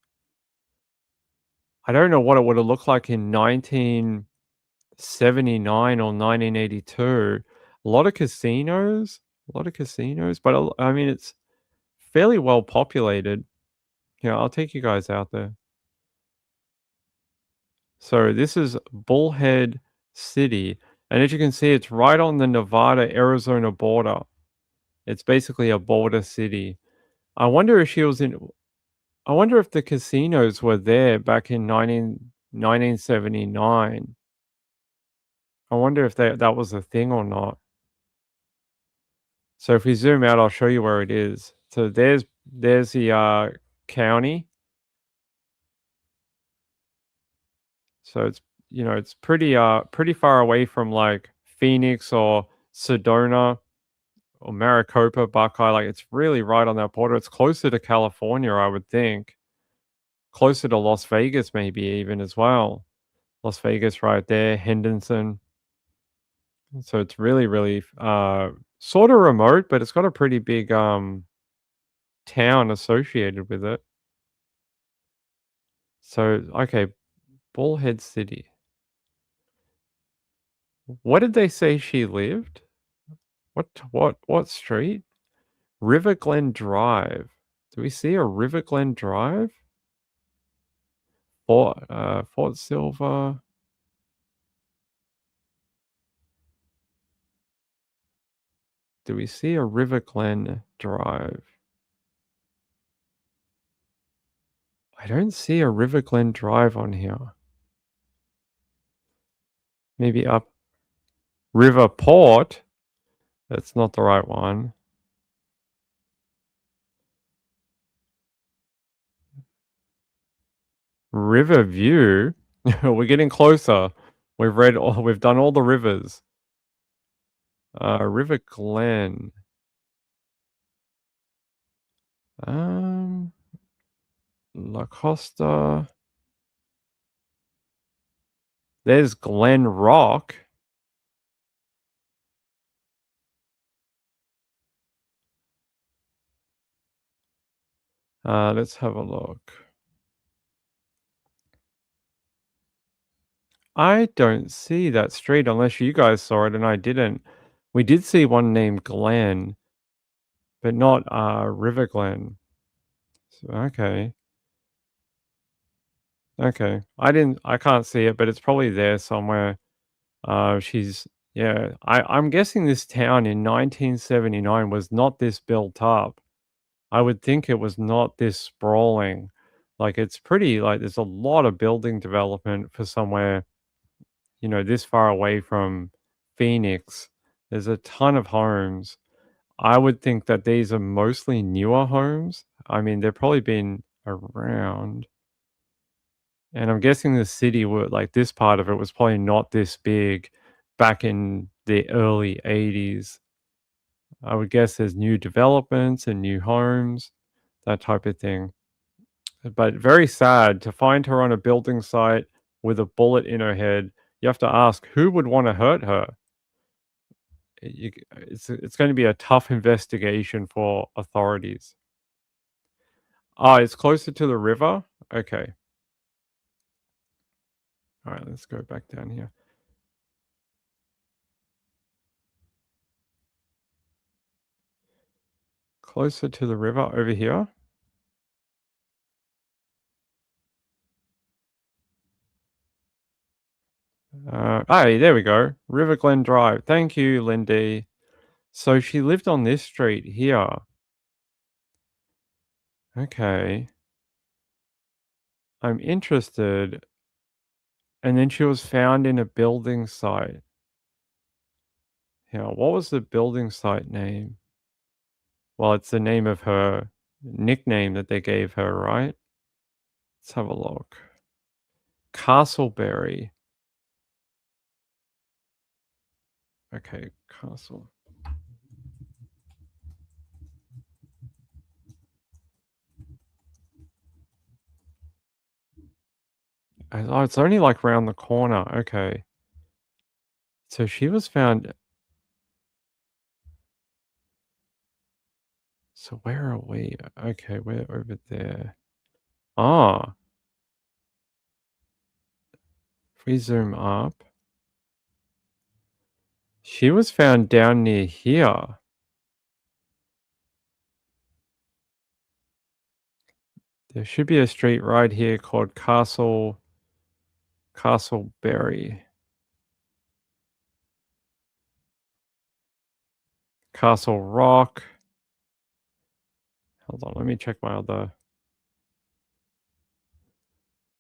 I don't know what it would have looked like in 1979 or 1982. A lot of casinos, but I mean, it's fairly well populated. Yeah, I'll take you guys out there. So this is Bullhead City, and as you can see, it's right on the Nevada-Arizona border. It's basically a border city. I wonder if she was in. I wonder if the casinos were there back in 1979. I wonder if that was a thing or not. So if we zoom out, I'll show you where it is. So there's the county. So it's it's pretty far away from like Phoenix or Sedona or Maricopa, Buckeye. Like it's really right on that border. It's closer to California, I would think. Closer to Las Vegas, maybe even as well. Las Vegas right there, Henderson. So it's really sort of remote, but it's got a pretty big town associated with it. So okay, Bullhead City. What did they say she lived? What street? River Glen Drive. Do we see a River Glen Drive? Fort Silver. Do we see a River Glen Drive? I don't see a River Glen Drive on here. Maybe up River Port. That's not the right one. River View. We're getting closer. We've done all the rivers. River Glen. La Costa. There's Glen Rock. Let's have a look. I don't see that street unless you guys saw it and I didn't. We did see one named Glen, but not River Glen. So, okay. Okay. I can't see it, but it's probably there somewhere. I'm guessing this town in 1979 was not this built up. I would think it was not this sprawling. Like it's pretty like there's a lot of building development for somewhere, this far away from Phoenix. There's a ton of homes. I would think that these are mostly newer homes. I mean, they've probably been around. And I'm guessing the city like this part of it was probably not this big back in the early 80s. I would guess there's new developments and new homes, that type of thing. But very sad to find her on a building site with a bullet in her head. You have to ask who would want to hurt her. It's going to be a tough investigation for authorities. It's closer to the river. Okay. All right, let's go back down here. Closer to the river over here. Hey, there we go. River Glen Drive. Thank you, Lindy. So she lived on this street here. Okay. I'm interested. And then she was found in a building site. Yeah, what was the building site name? Well, it's the name of her nickname that they gave her, right? Let's have a look. Castleberry. Okay, Castle. Oh, it's only like round the corner. Okay. So she was found. So where are we? Okay, we're over there. Ah. If we zoom up. She was found down near here. There should be a street right here called Castleberry. Castle Rock. Hold on, let me check my other.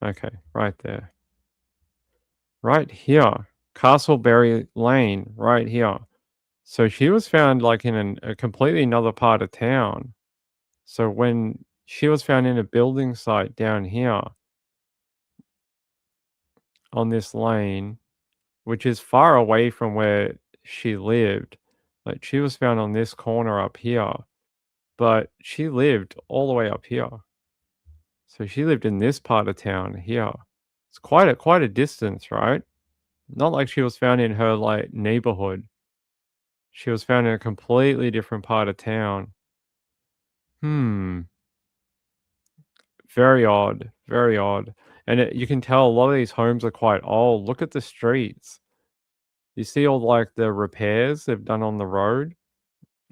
Okay, right there. Right here. Castleberry Lane, right here. So she was found like in a completely another part of town. So when she was found in a building site down here on this lane, which is far away from where she lived. Like she was found on this corner up here, but she lived all the way up here. So she lived in this part of town here. It's quite a distance, right? Not like she was found in her like neighborhood. She was found in a completely different part of town. Very odd. Very odd. And you can tell a lot of these homes are quite old. Look at the streets. You see all like the repairs they've done on the road?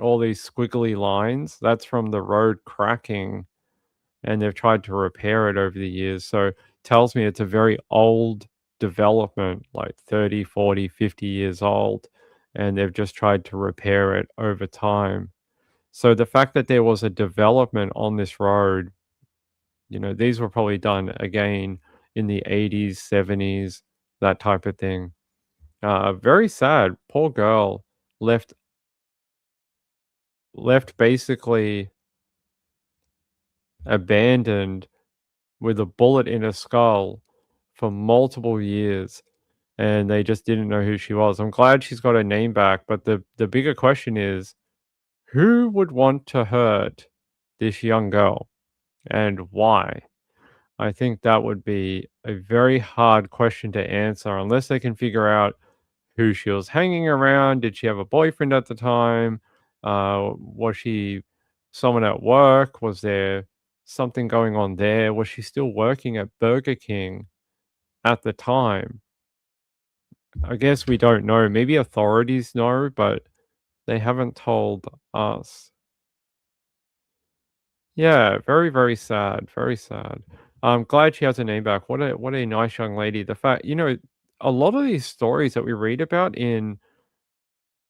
All these squiggly lines, that's from the road cracking, and they've tried to repair it over the years. So tells me it's a very old development, like 30, 40, 50 years old, and they've just tried to repair it over time. So the fact that there was a development on this road, these were probably done again in the 80s, 70s, that type of thing. Very sad. Poor girl left basically abandoned with a bullet in her skull for multiple years, and they just didn't know who she was. I'm glad she's got her name back, but the bigger question is, who would want to hurt this young girl, and why? I think that would be a very hard question to answer unless they can figure out who she was hanging around. Did she have a boyfriend at the time? Was she someone at work? Was there something going on there? Was she still working at Burger King at the time? I guess we don't know. Maybe authorities know, but they haven't told us. Yeah, very, very sad. Very sad. I'm glad she has her name back. What a nice young lady. The fact, a lot of these stories that we read about in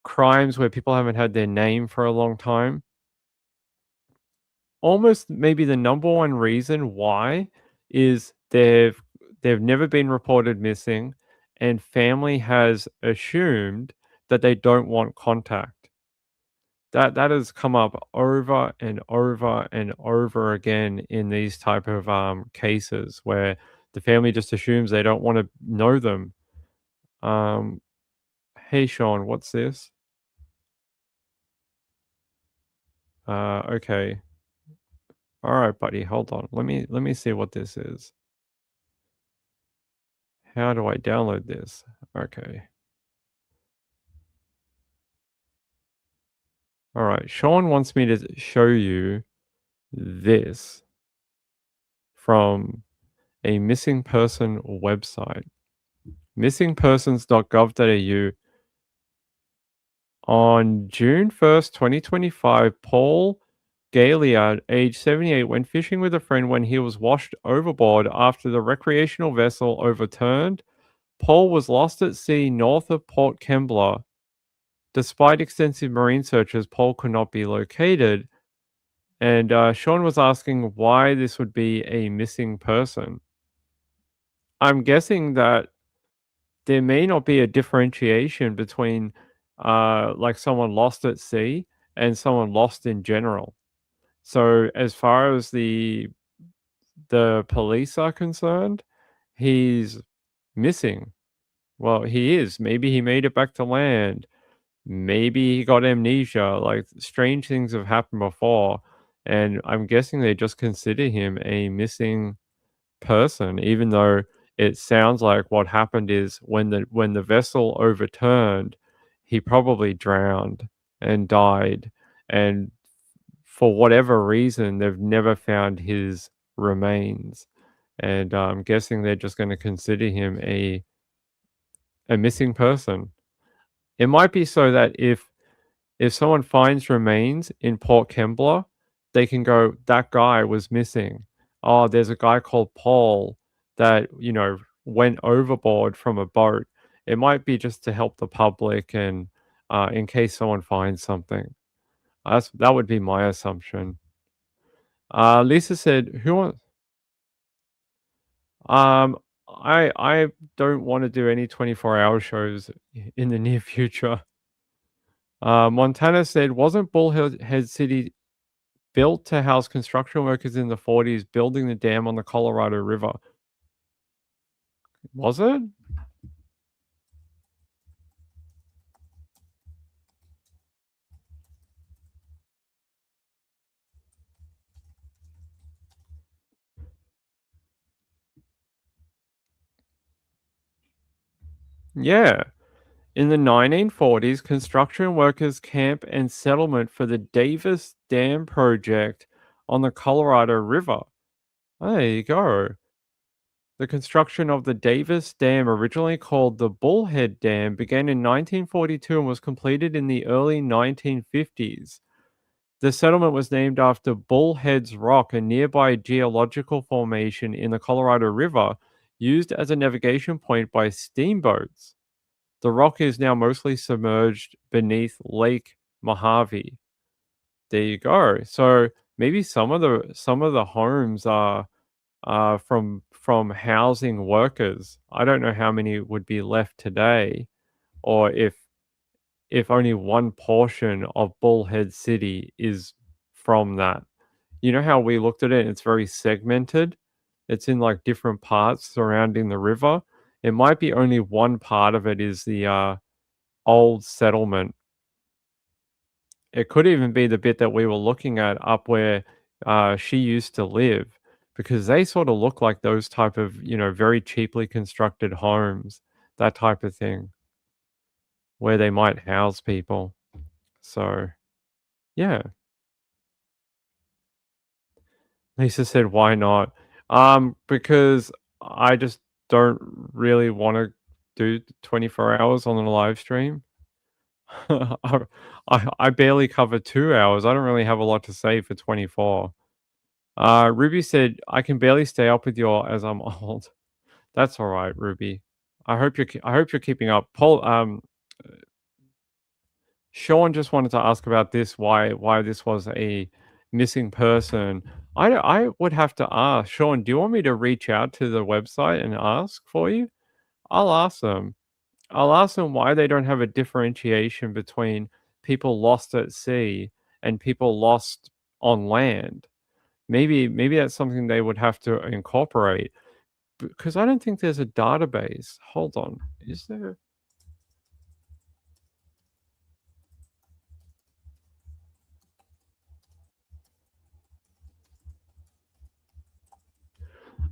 crimes where people haven't had their name for a long time, almost maybe the number one reason why is they've never been reported missing, and family has assumed that they don't want contact. That has come up over and over and over again in these type of cases where the family just assumes they don't want to know them. Um, hey Sean, what's this? Okay. All right, buddy, hold on. Let me see what this is. How do I download this? Okay. All right. Sean wants me to show you this from a missing person website. Missingpersons.gov.au. On June 1st, 2025, Paul Galliard, age 78, went fishing with a friend when he was washed overboard after the recreational vessel overturned. Paul was lost at sea north of Port Kembla. Despite extensive marine searches, Paul could not be located. And Sean was asking why this would be a missing person. I'm guessing that there may not be a differentiation between like someone lost at sea and someone lost in general. So as far as the police are concerned, he's missing. Well, he is. Maybe he made it back to land. Maybe he got amnesia. Like strange things have happened before, and I'm guessing they just consider him a missing person, even though it sounds like what happened is when the vessel overturned, he probably drowned and died, and for whatever reason, they've never found his remains, and I'm guessing they're just going to consider him a missing person. It might be so that if someone finds remains in Port Kembla, they can go, that guy was missing. Oh, there's a guy called Paul that, went overboard from a boat. It might be just to help the public and in case someone finds something. That would be my assumption. Lisa said, "Who wants?" I don't want to do any 24-hour shows in the near future. Montana said, "Wasn't Bullhead City built to house construction workers in the 40s building the dam on the Colorado River?" Was it? Yeah. In the 1940s, construction workers' camp and settlement for the Davis Dam project on the Colorado River. There you go. The construction of the Davis Dam, originally called the Bullhead Dam, began in 1942 and was completed in the early 1950s. The settlement was named after Bullhead's Rock, a nearby geological formation in the Colorado River used as a navigation point by steamboats. The rock is now mostly submerged beneath Lake Mojave. There you go. So maybe some of the homes are from housing workers. I don't know how many would be left today, or if only one portion of Bullhead City is from that. You know how we looked at it, it's very segmented. It's in like different parts surrounding the river. It might be only one part of it is the old settlement. It could even be the bit that we were looking at up where she used to live, because they sort of look like those type of, very cheaply constructed homes, that type of thing, where they might house people. So, yeah. Lisa said, "Why not?" Because I just don't really want to do 24 hours on a live stream. I, I barely cover 2 hours. I don't really have a lot to say for 24. Ruby said, "I can barely stay up with you all as I'm old." That's all right, Ruby. I hope you're keeping up. Paul, Sean just wanted to ask about this. Why this was a missing person? I would have to ask Sean. Do you want me to reach out to the website and ask for you? I'll ask them. I'll ask them why they don't have a differentiation between people lost at sea and people lost on land. Maybe that's something they would have to incorporate, because I don't think there's a database. Hold on. Is there?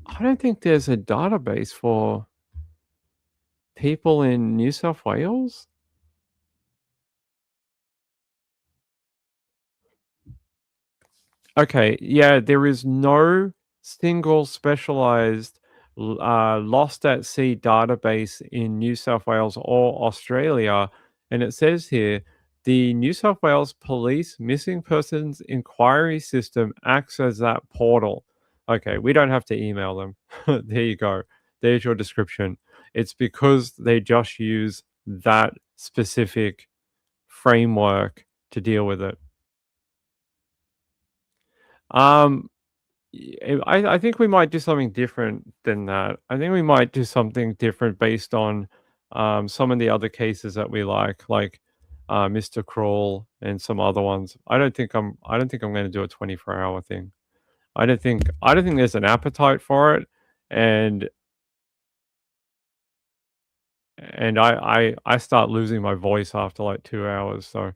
I don't think there's a database for people in New South Wales. Okay, yeah, there is no single specialized lost at sea database in New South Wales or Australia. And it says here, the New South Wales Police Missing Persons Inquiry System acts as that portal. Okay, we don't have to email them. There you go. There's your description. It's because they just use that specific framework to deal with it. Um, I think we might do something different than that. I think we might do something different based on some of the other cases that we like Mr. Crawl and some other ones. I don't think I'm going to do a 24-hour thing. I don't think there's an appetite for it, and I start losing my voice after like 2 hours. So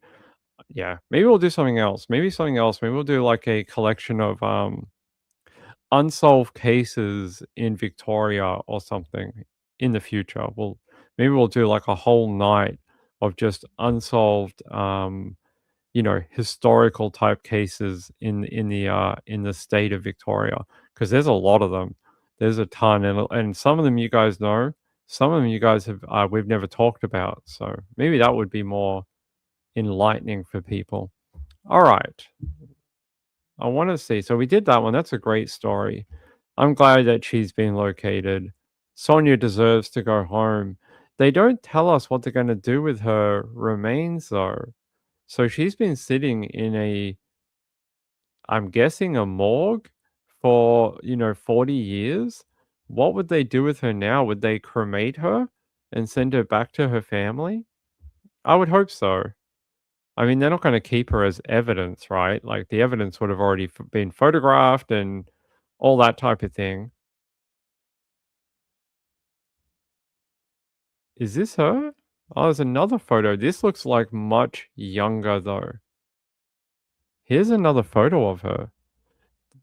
yeah, maybe we'll do something else. Maybe something else. Maybe we'll do like a collection of unsolved cases in Victoria or something in the future. Maybe we'll do like a whole night of just unsolved, historical type cases in the state of Victoria, because there's a lot of them. There's a ton, and some of them you guys know, some of them you guys have we've never talked about. So maybe that would be more enlightening for people. All right. I want to see. So we did that one. That's a great story. I'm glad that she's been located. Sonia deserves to go home. They don't tell us what they're going to do with her remains, though. So she's been sitting in I'm guessing a morgue for, 40 years. What would they do with her now? Would they cremate her and send her back to her family? I would hope so. I mean, they're not gonna keep her as evidence, right? Like, the evidence would have already been photographed and all that type of thing. Is this her? Oh, there's another photo. This looks like much younger, though. Here's another photo of her.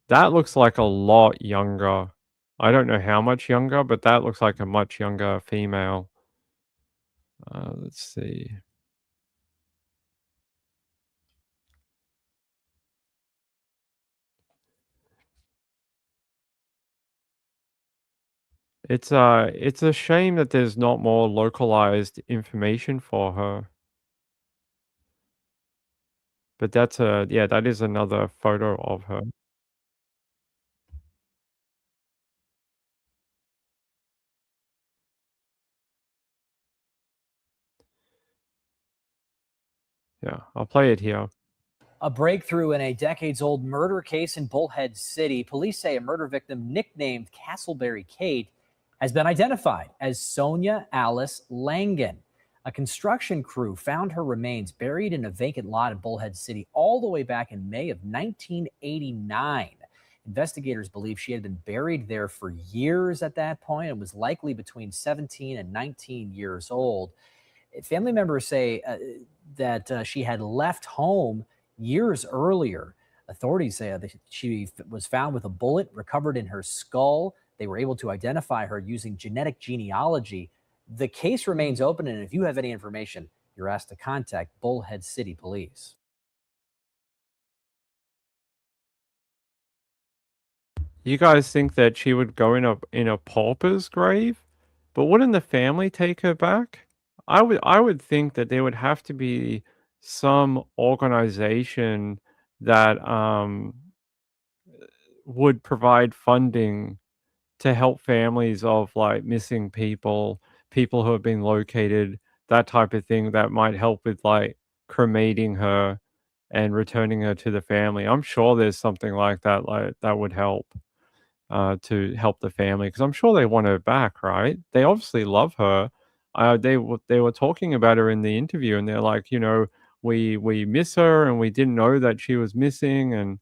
That looks like a lot younger. I don't know how much younger, but that looks like a much younger female. Let's see. It's a shame that there's not more localized information for her. But that is another photo of her. Yeah, I'll play it here. A breakthrough in a decades-old murder case in Bullhead City. Police say a murder victim nicknamed Castleberry Kate has been identified as Sonia Alice Langan. A construction crew found her remains buried in a vacant lot in Bullhead City all the way back in May of 1989. Investigators believe she had been buried there for years at that point and was likely between 17 and 19 years old. Family members say that she had left home years earlier. Authorities say that she was found with a bullet recovered in her skull. They were able to identify her using genetic genealogy. The case remains open, and if you have any information, you're asked to contact Bullhead City Police. You guys think that she would go in a pauper's grave? But wouldn't the family take her back? I would think that there would have to be some organization that would provide funding to help families of like missing people, people who have been located, that type of thing that might help with like cremating her and returning her to the family. I'm sure there's something like that would help to help the family because I'm sure they want her back, right? They obviously love her. They were talking about her in the interview, and they're like, we miss her, and we didn't know that she was missing, and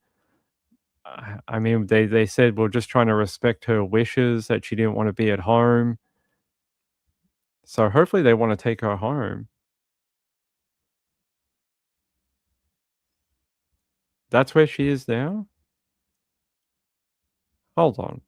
I mean, they said we're just trying to respect her wishes that she didn't want to be at home. So hopefully they want to take her home. That's where she is now? Hold on.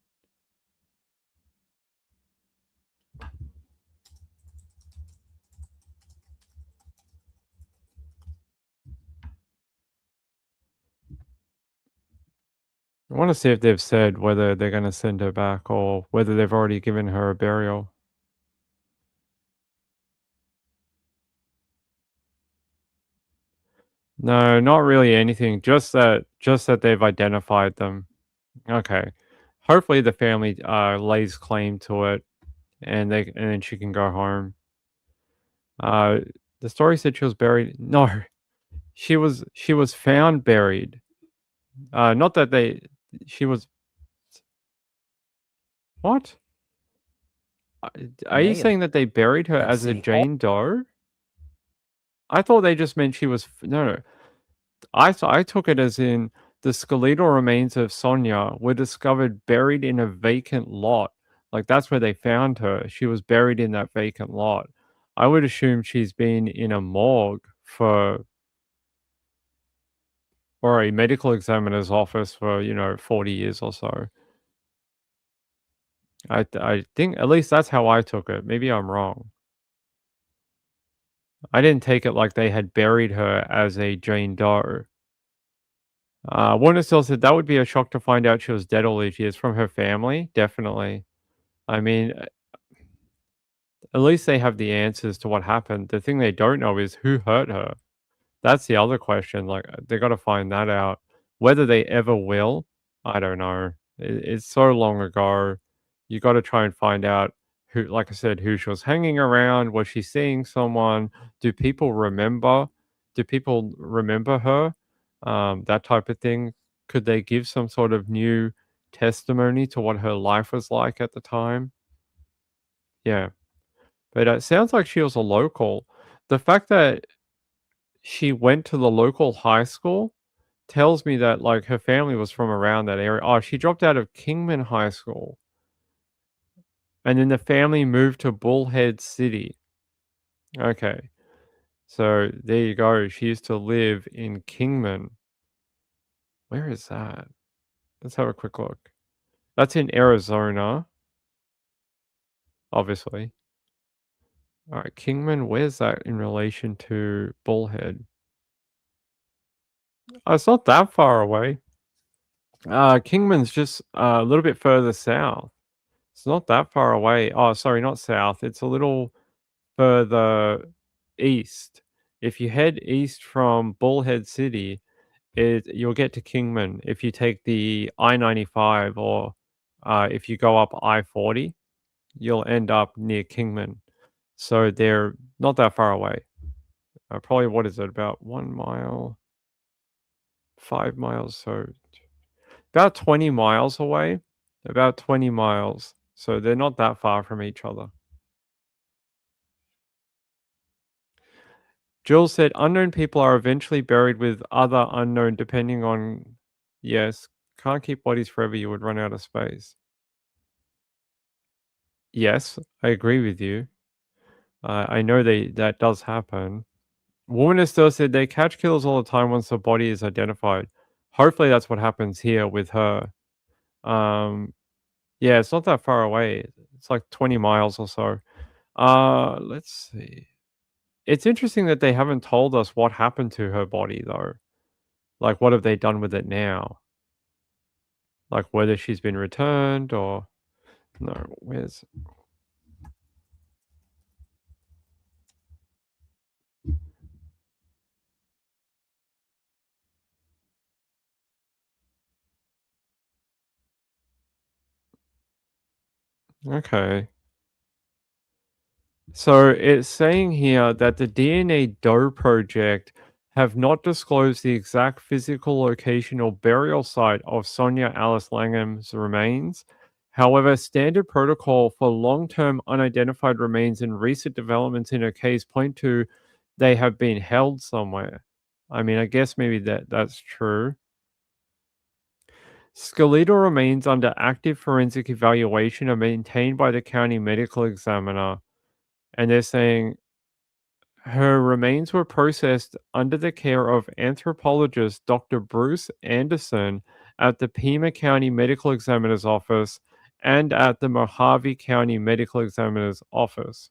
I want to see if they've said whether they're going to send her back or whether they've already given her a burial. No, not really anything. Just that they've identified them. Okay. Hopefully the family lays claim to it and then she can go home. Uh the story said she was buried. No, she was found buried. Not that she was what? Are you May of saying that they buried her Bullhead as a City. Jane Doe? I thought they just meant she was no. I took it as in the skeletal remains of Sonia were discovered buried in a vacant lot. Like that's where they found her. She was buried in that vacant lot. I would assume she's been in a morgue or a medical examiner's office for, 40 years or so. I think at least that's how I took it. Maybe I'm wrong. I didn't take it like they had buried her as a Jane Doe. Warner still said that would be a shock to find out she was dead all these years from her family. Definitely. I mean, at least they have the answers to what happened. The thing they don't know is who hurt her. That's the other question. Like, they got to find that out. Whether they ever will, I don't know. It's so long ago. You got to try and find out who, like I said, who she was hanging around. Was she seeing someone? Do people remember? Do people remember her? That type of thing. Could they give some sort of new testimony to what her life was like at the time? Yeah. But it sounds like she was a local. The fact that she went to the local high school tells me that, like, her family was from around that area. Oh, she dropped out of Kingman High School. And then the family moved to Bullhead City. Okay. So there you go. She used to live in Kingman. Where is that? Let's have a quick look. That's in Arizona, obviously. All right, Kingman, where's that in relation to Bullhead? Oh, it's not that far away. Kingman's just a little bit further south. It's not that far away. Oh, sorry, not south. It's a little further east. If you head east from Bullhead City, you'll get to Kingman. If you take the I-95 or if you go up I-40, you'll end up near Kingman. So they're not that far away. Probably, what is it, about 1 mile, 5 miles, so about 20 miles away. About 20 miles. So they're not that far from each other. Jules said unknown people are eventually buried with other unknown depending on. Yes, can't keep bodies forever, you would run out of space. Yes, I agree with you. I know that does happen. Woman is still said they catch killers all the time once the body is identified. Hopefully that's what happens here with her. Um, yeah, it's not that far away. It's like 20 miles or so. Let's see. It's interesting that they haven't told us what happened to her body though. Like, what have they done with it now? Like, whether she's been returned or no. Where's okay? So it's saying here that the DNA Doe project have not disclosed the exact physical location or burial site of Sonia Alice Langham's remains. However, standard protocol for long-term unidentified remains and recent developments in her case point to they have been held somewhere. I mean, I guess maybe that's true. Skeletal remains under active forensic evaluation are maintained by the county medical examiner, and they're saying her remains were processed under the care of anthropologist Dr. Bruce Anderson at the Pima County Medical Examiner's Office and at the Mojave County Medical Examiner's Office.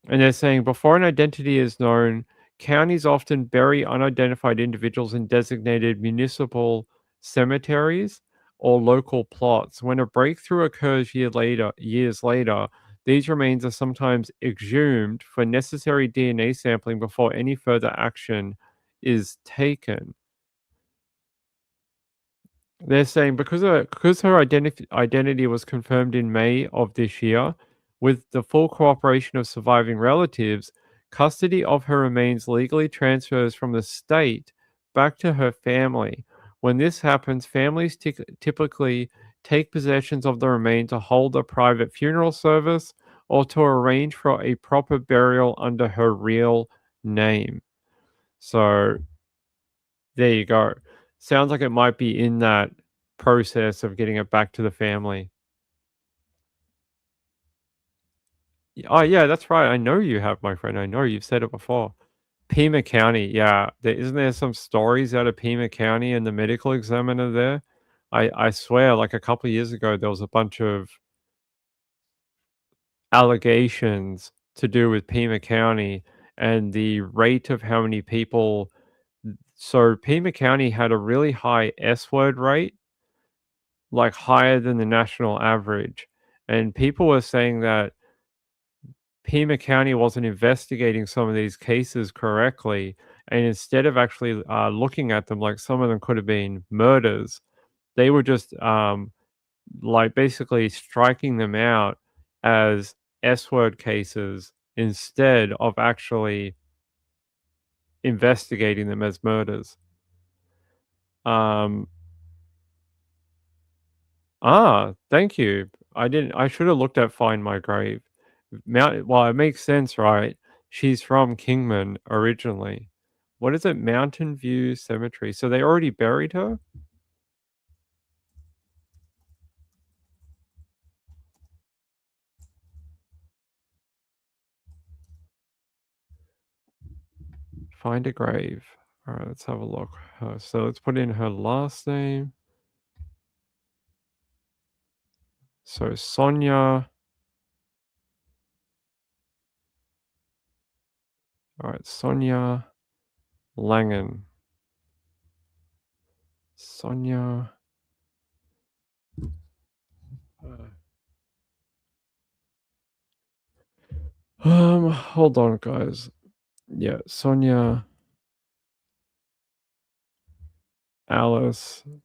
And they're saying before an identity is known, counties often bury unidentified individuals in designated municipal cemeteries or local plots. When a breakthrough occurs years later, these remains are sometimes exhumed for necessary DNA sampling before any further action is taken. They're saying because her identity was confirmed in May of this year, with the full cooperation of surviving relatives, custody of her remains legally transfers from the state back to her family. When this happens, families typically take possessions of the remains to hold a private funeral service or to arrange for a proper burial under her real name. So there you go. Sounds like it might be in that process of getting it back to the family. Oh, yeah, that's right. I know you have, my friend. I know you've said it before. Pima County, yeah. Isn't there some stories out of Pima County and the medical examiner there? I swear, like a couple of years ago, there was a bunch of allegations to do with Pima County and the rate of how many people. So Pima County had a really high S word rate, like higher than the national average. And people were saying that Pima County wasn't investigating some of these cases correctly. And instead of actually looking at them, like some of them could have been murders, they were just like basically striking them out as S word cases instead of actually investigating them as murders. Um, Thank you. I should have looked at Find My Grave. Well, it makes sense, right? She's from Kingman originally. What is it? Mountain View Cemetery. So they already buried her? Find a grave. All right, let's have a look. So let's put in her last name. So Sonia. All right, Sonia Langen. Sonia. Hold on, guys. Yeah, Sonia Alice. You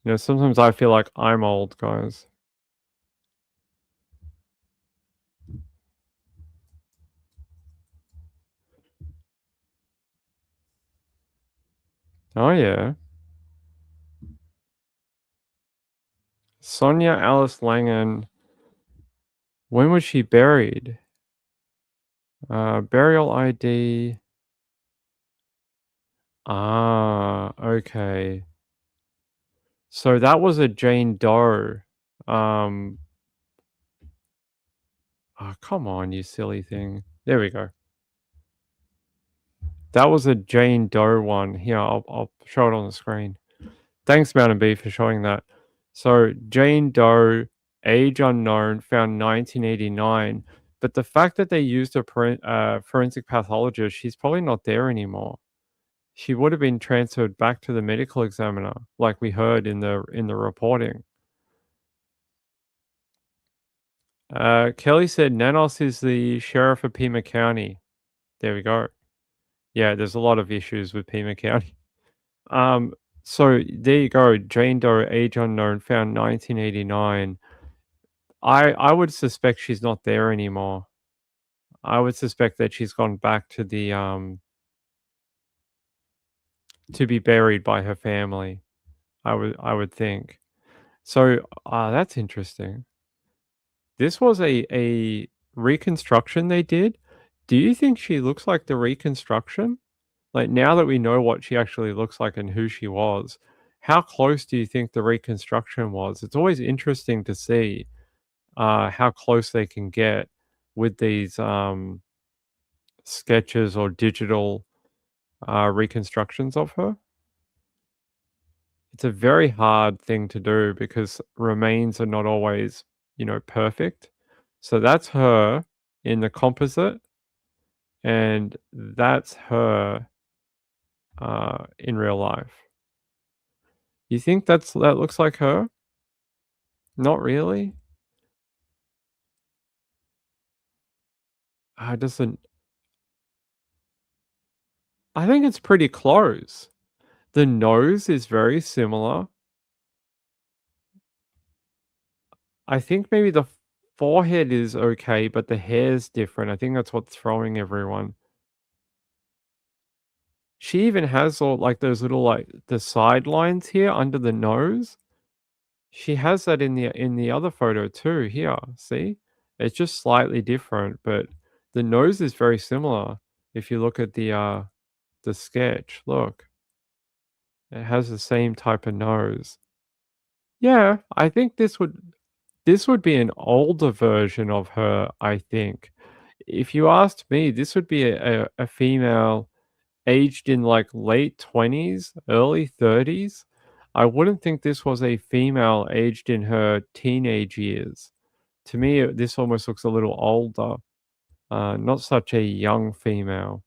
know, sometimes I feel like I'm old, guys. Oh, yeah. Sonia Alice Langen. When was she buried? Burial ID. Ah, okay. So that was a Jane Doe. Oh, come on, you silly thing. There we go. That was a Jane Doe one. Here, I'll show it on the screen. Thanks, Mountain B, for showing that. So Jane Doe, age unknown, found 1989. But the fact that they used a forensic pathologist, she's probably not there anymore. She would have been transferred back to the medical examiner, like we heard in the reporting. Kelly said Nanos is the sheriff of Pima County. There we go. Yeah, there's a lot of issues with Pima County. So there you go. Jane Doe, age unknown, found 1989. I would suspect she's not there anymore. I would suspect that she's gone back to the to be buried by her family. I would think. So that's interesting. This was a reconstruction they did. Do you think she looks like the reconstruction? Like, now that we know what she actually looks like and who she was, how close do you think the reconstruction was? It's always interesting to see how close they can get with these sketches or digital reconstructions of her. It's a very hard thing to do because remains are not always, perfect. So that's her in the composite, and that's her in real life. You think that looks like her? Not really. Doesn't. I think it's pretty close. The nose is very similar. I think maybe the forehead is okay, but the hair's different. I think that's what's throwing everyone. She even has all like those little like the sidelines here under the nose. She has that in the other photo too. Here, see? It's just slightly different, but the nose is very similar. If you look at the sketch, look. It has the same type of nose. Yeah, I think this would be an older version of her, I think. If you asked me, this would be a female aged in like late 20s, early 30s. I wouldn't think this was a female aged in her teenage years. To me, this almost looks a little older, not such a young female.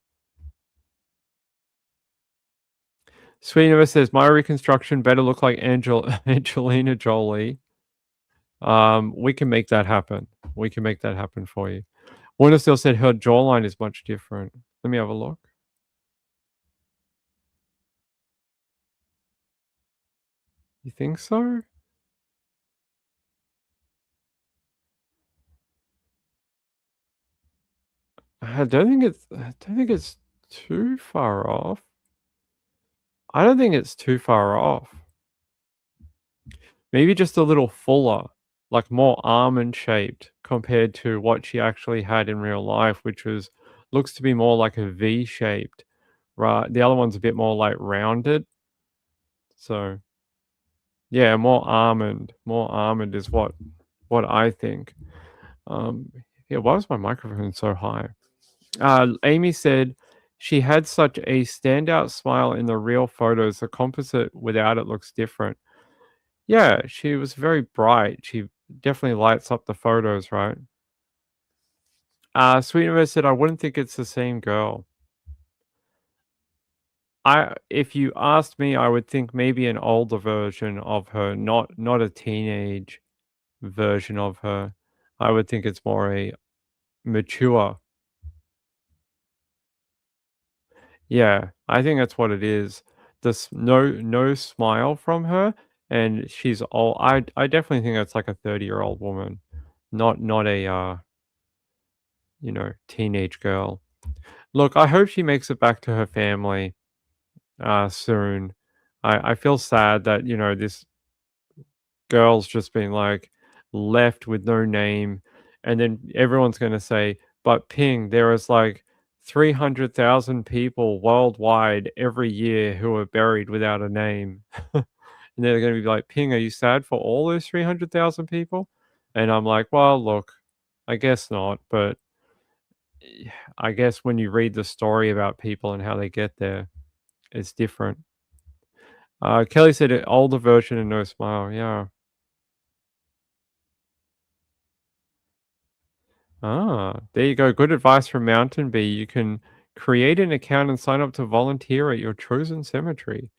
Sweet Never says, my reconstruction better look like Angelina Jolie. We can make that happen. We can make that happen for you. Wonder still said her jawline is much different. Let me have a look. You think so? I don't think it's too far off. I don't think it's too far off. Maybe just a little fuller, like more almond shaped compared to what she actually had in real life, which looks to be more like a V shaped. Right. The other one's a bit more like rounded. So yeah, more almond. More almond is what I think. Yeah, why was my microphone so high? Amy said she had such a standout smile in the real photos. The composite without it looks different. Yeah, she was very bright. She definitely lights up the photos, right? Sweet Universe said, I wouldn't think it's the same girl. If you asked me, I would think maybe an older version of her, not a teenage version of her. I would think it's more a mature. Yeah, I think that's what it is. This no smile from her, and she's old. I definitely think that's like a 30-year-old woman, not a teenage girl. Look, I hope she makes it back to her family soon. I feel sad that this girl's just been like left with no name, and then everyone's going to say, but ping, there is like 300,000 people worldwide every year who are buried without a name. And they're going to be like, ping, are you sad for all those 300,000 people? And I'm like, well, look, I guess not. But I guess when you read the story about people and how they get there, it's different. Kelly said an older version and no smile. Yeah. There you go. Good advice from Mountain Bee. You can create an account and sign up to volunteer at your chosen cemetery.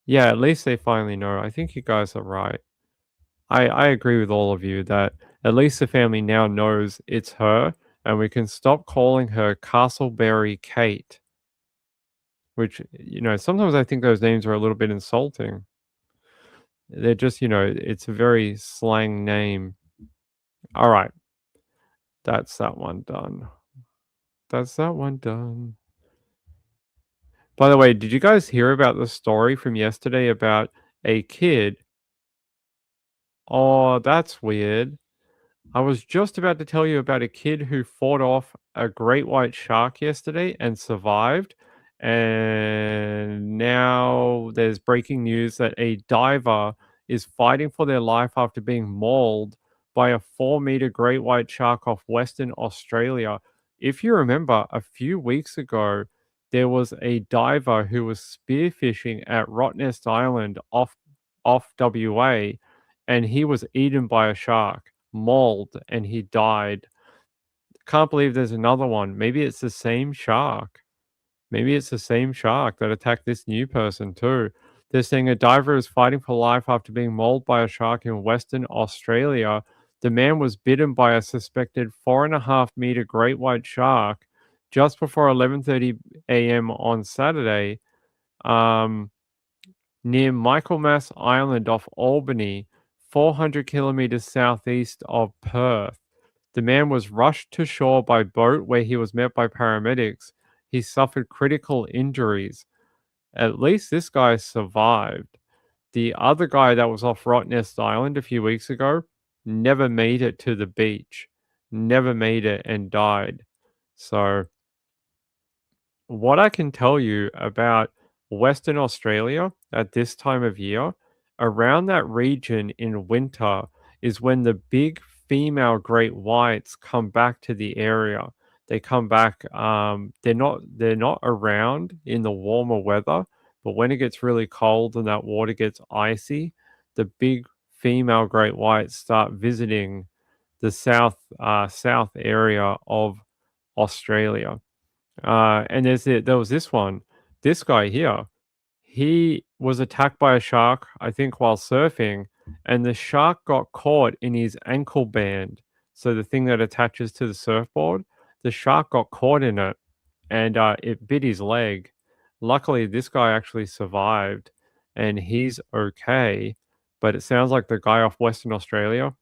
Yeah, at least they finally know. I think you guys are right. I agree with all of you that at least the family now knows it's her, and we can stop calling her Castleberry Kate, which, sometimes I think those names are a little bit insulting. They're just, it's a very slang name. All right. That's that one done. That's that one done. By the way, did you guys hear about the story from yesterday about a kid? Oh, that's weird. I was just about to tell you about a kid who fought off a great white shark yesterday and survived. And now there's breaking news that a diver is fighting for their life after being mauled by a 4-meter great white shark off Western Australia. If you remember, a few weeks ago, there was a diver who was spearfishing at Rottnest Island off WA, and he was eaten by a shark, mauled, and he died. Can't believe there's another one. Maybe it's the same shark. Maybe it's the same shark that attacked this new person too. They're saying a diver is fighting for life after being mauled by a shark in Western Australia. The man was bitten by a suspected 4.5-meter great white shark just before 11:30 a.m. on Saturday. Near Michaelmas Island off Albany, 400 kilometers southeast of Perth. The man was rushed to shore by boat where he was met by paramedics. He suffered critical injuries. At least this guy survived. The other guy that was off Rottnest Island a few weeks ago never made it to the beach, never made it and died. So what I can tell you about Western Australia at this time of year, around that region in winter is when the big female great whites come back to the area. They come back. They're not around in the warmer weather, but when it gets really cold and that water gets icy, the big female great whites start visiting the south area of Australia. And there was this one. This guy here, he was attacked by a shark, I think, while surfing, and the shark got caught in his ankle band. So the thing that attaches to the surfboard, the shark got caught in it, and it bit his leg. Luckily, this guy actually survived, and he's okay. But it sounds like the guy off Western Australia,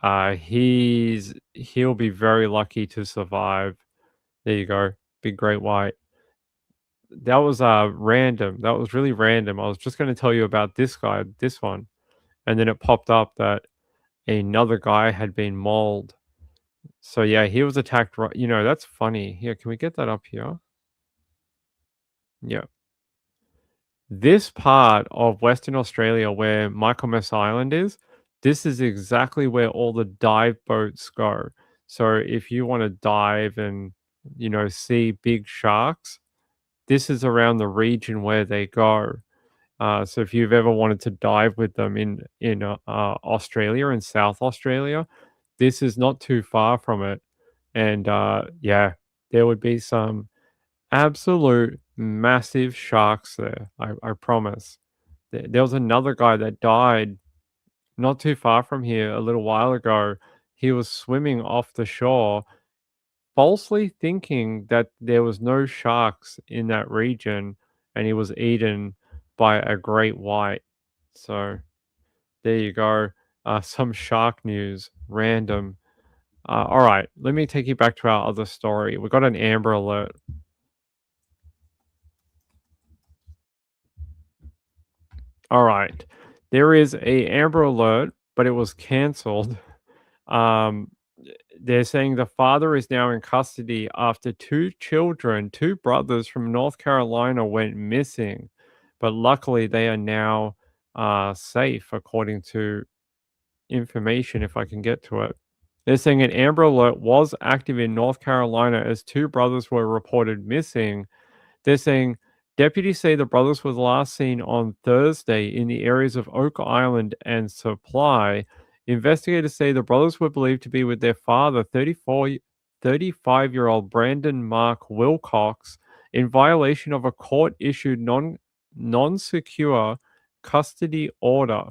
he'll be very lucky to survive. There you go. Big great white. That was random. That was really random. I was just going to tell you about this guy, this one, and then it popped up that another guy had been mauled. So yeah, he was attacked. That's funny. Here, can we get that up here? Yeah. This part of Western Australia where Michaelmas Island is, this is exactly where all the dive boats go. So if you want to dive and see big sharks, this is around the region where they go. So if you've ever wanted to dive with them in Australia, in South Australia, this is not too far from it. And yeah, there would be some absolute massive sharks there. I promise. There was another guy that died not too far from here a little while ago. He was swimming off the shore, falsely thinking that there was no sharks in that region, and he was eaten by a great white. So there you go. Some shark news, random. All right, let me take you back to our other story. We got an Amber Alert. All right, there is a Amber Alert, but it was cancelled. they're saying the father is now in custody after two brothers from North Carolina went missing, but luckily they are now safe, according to information, if I can get to it. They're saying an Amber Alert was active in North Carolina as two brothers were reported missing. They're saying deputies say the brothers were last seen on Thursday in the areas of Oak Island and Supply. Investigators say the brothers were believed to be with their father, 35-year-old Brandon Mark Wilcox, in violation of a court-issued non-secure custody order.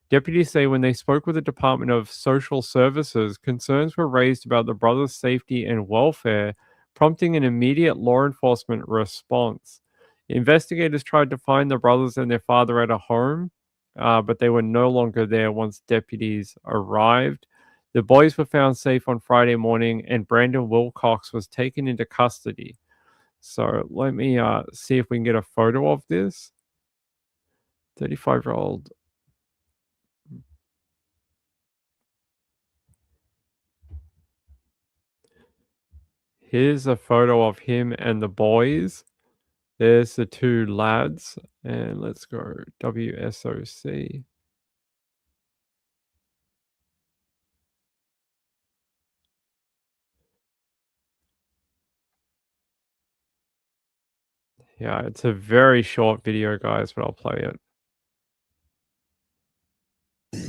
Deputies say when they spoke with the Department of Social Services, concerns were raised about the brothers' safety and welfare, prompting an immediate law enforcement response. Investigators tried to find the brothers and their father at a home, but they were no longer there once deputies arrived. The boys were found safe on Friday morning, and Brandon Wilcox was taken into custody. So let me see if we can get a photo of this. 35-year-old. Here's a photo of him and the boys. There's the two lads, and let's go WSOC. Yeah, it's a very short video, guys, but I'll play it.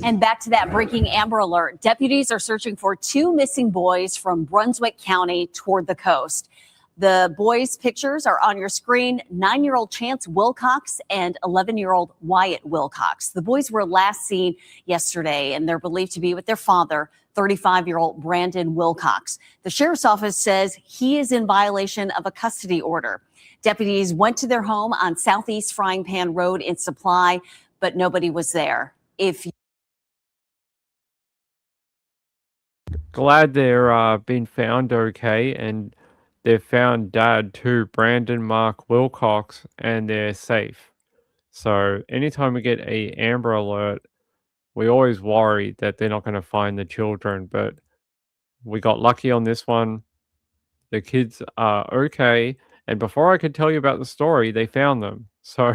And back to that breaking Amber Alert. Deputies are searching for two missing boys from Brunswick County toward the coast. The boys' pictures are on your screen. 9-year-old Chance Wilcox and 11-year-old Wyatt Wilcox. The boys were last seen yesterday, and they're believed to be with their father, 35-year-old Brandon Wilcox. The sheriff's office says he is in violation of a custody order. Deputies went to their home on Southeast Frying Pan Road in Supply, but nobody was there. Glad they're being found okay, and they've found dad too, Brandon Mark Wilcox, and they're safe. So anytime we get a Amber Alert, we always worry that they're not going to find the children, but we got lucky on this one. The kids are okay, and before I could tell you about the story, they found them. So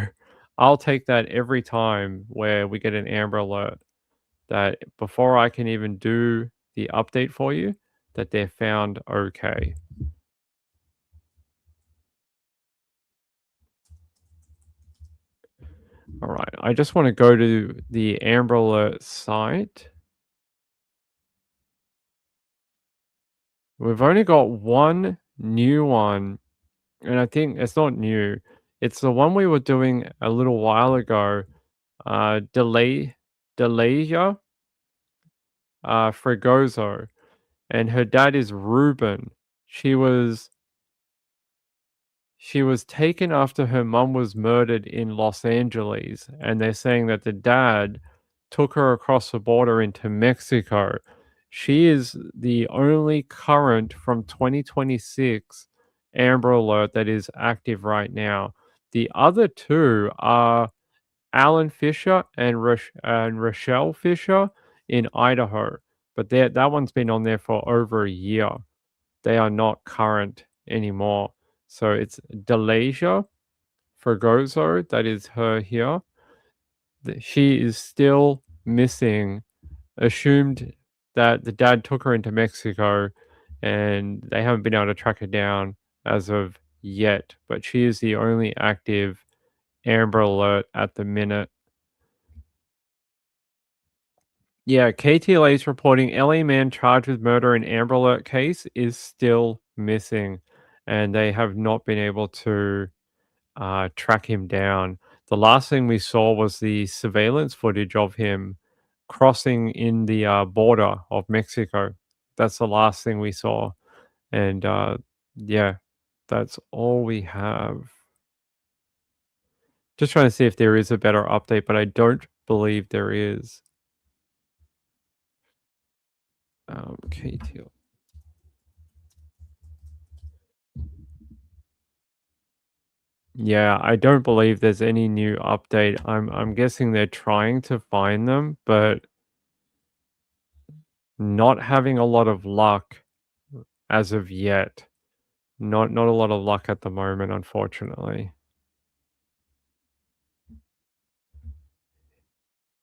I'll take that every time where we get an Amber Alert, that before I can even do the update for you, that they're found okay. All right, I just want to go to the Amber Alert site. We've only got one new one, and I think it's not new. It's the one we were doing a little while ago. Delasia Fregoso, and her dad is Ruben. She was taken after her mum was murdered in Los Angeles, and they're saying that the dad took her across the border into Mexico. She is the only current from 2026 Amber Alert that is active right now. The other two are Alan Fisher and Rochelle Fisher in Idaho, but that one's been on there for over a year. They are not current anymore. So it's Delasia Fregoso, that is her here. She is still missing. Assumed that the dad took her into Mexico, and they haven't been able to track her down as of yet. But she is the only active Amber Alert at the minute. Yeah, KTLA is reporting LA man charged with murder in Amber Alert case is still missing, and they have not been able to track him down. The last thing we saw was the surveillance footage of him crossing in the border of Mexico. That's the last thing we saw. And yeah, that's all we have. Just trying to see if there is a better update, but I don't believe there is. KTL. Yeah, I don't believe there's any new update. I'm guessing they're trying to find them, but not having a lot of luck as of yet. Not a lot of luck at the moment, unfortunately.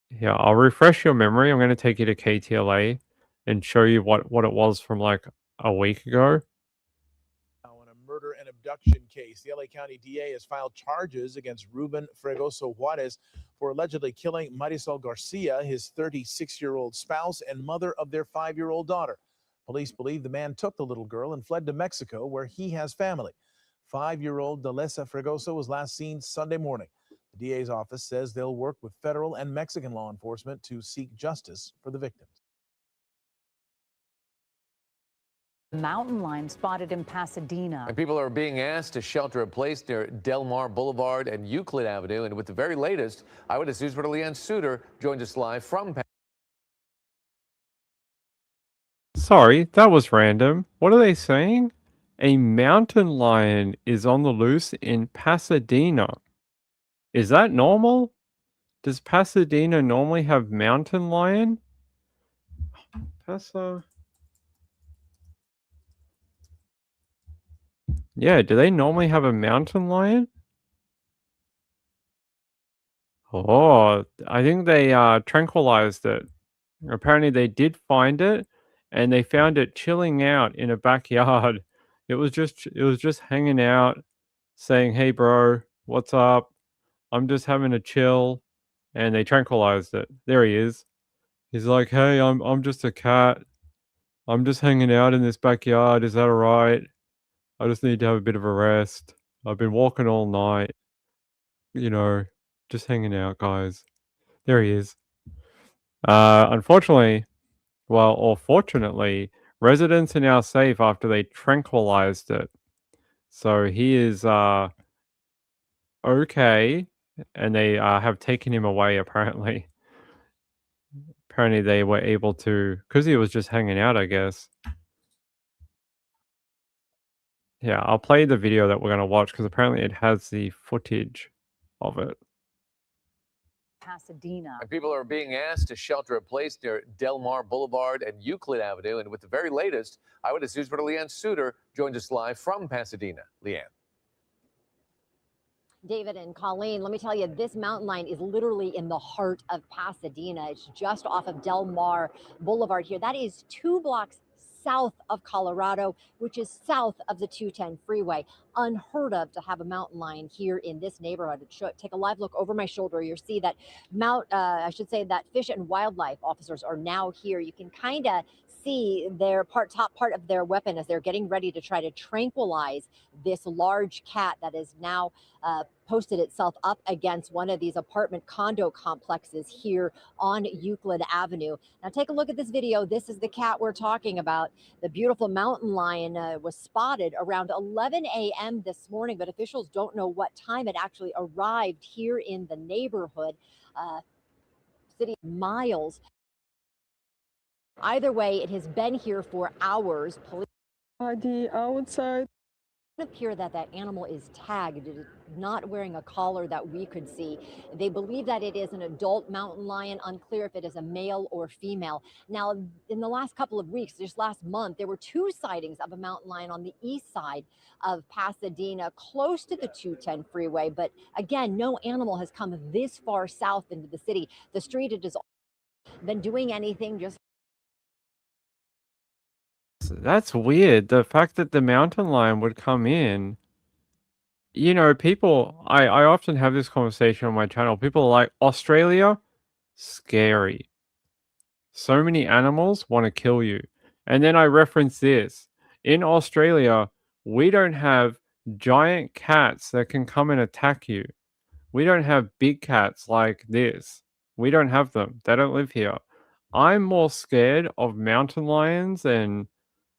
Yeah, I'll refresh your memory. I'm going to take you to KTLA and show you what it was from like a week ago. In a murder and abduction case, the LA County DA has filed charges against Ruben Fregoso Juarez for allegedly killing Marisol Garcia, his 36-year-old spouse and mother of their 5-year-old daughter. Police believe the man took the little girl and fled to Mexico, where he has family. 5-year-old Dalesa Fregoso was last seen Sunday morning. The DA's office says they'll work with federal and Mexican law enforcement to seek justice for the victims. Mountain lion spotted in Pasadena. And people are being asked to shelter in place near Del Mar Boulevard and Euclid Avenue. And with the very latest, Eyewitness News reporter Leanne Suter joins us live from Sorry, that was random. What are they saying? A mountain lion is on the loose in Pasadena. Is that normal? Does Pasadena normally have mountain lion? Yeah, do they normally have a mountain lion? Oh, I think they tranquilized it. Apparently they did find it, and they found it chilling out in a backyard. It was just hanging out, saying, "Hey bro, what's up? I'm just having a chill." And they tranquilized it. There he is. He's like, "Hey, I'm just a cat. I'm just hanging out in this backyard. Is that all right? I just need to have a bit of a rest. I've been walking all night. You know, just hanging out, guys." There he is. Unfortunately, well, or fortunately, residents are now safe after they tranquilized it. So he is okay, and they have taken him away apparently. Apparently they were able to, because he was just hanging out, I guess. Yeah, I'll play the video that we're going to watch because apparently it has the footage of it. Pasadena. And people are being asked to shelter in place near Del Mar Boulevard and Euclid Avenue. And with the very latest, Eyewitness News reporter Leanne Suter joins us live from Pasadena. Leanne. David and Colleen, let me tell you, this mountain lion is literally in the heart of Pasadena. It's just off of Del Mar Boulevard here. That is 2 blocks south of Colorado, which is south of the 210 freeway. Unheard of to have a mountain lion here in this neighborhood. Take a live look over my shoulder. You'll see that that Fish and Wildlife officers are now here. You can kind of see their top part of their weapon as they're getting ready to try to tranquilize this large cat that is now posted itself up against one of these apartment condo complexes here on Euclid Avenue. Now take a look at this video. This is the cat we're talking about. The beautiful mountain lion was spotted around 11 a.m. this morning, but officials don't know what time it actually arrived here in the neighborhood. City miles. Either way, it has been here for hours. Police ID outside. It appears that animal is tagged. It is not wearing a collar that we could see. They believe that it is an adult mountain lion, unclear if it is a male or female. Now, in the last couple of weeks, just last month, there were 2 sightings of a mountain lion on the east side of Pasadena, close to the 210 freeway. But again, no animal has come this far south into the city. The street, it has been doing anything, just That's weird. The fact that the mountain lion would come in. You know, people, I often have this conversation on my channel. People are like, Australia, scary. So many animals want to kill you. And then I reference this. In Australia, we don't have giant cats that can come and attack you. We don't have big cats like this. We don't have them. They don't live here. I'm more scared of mountain lions and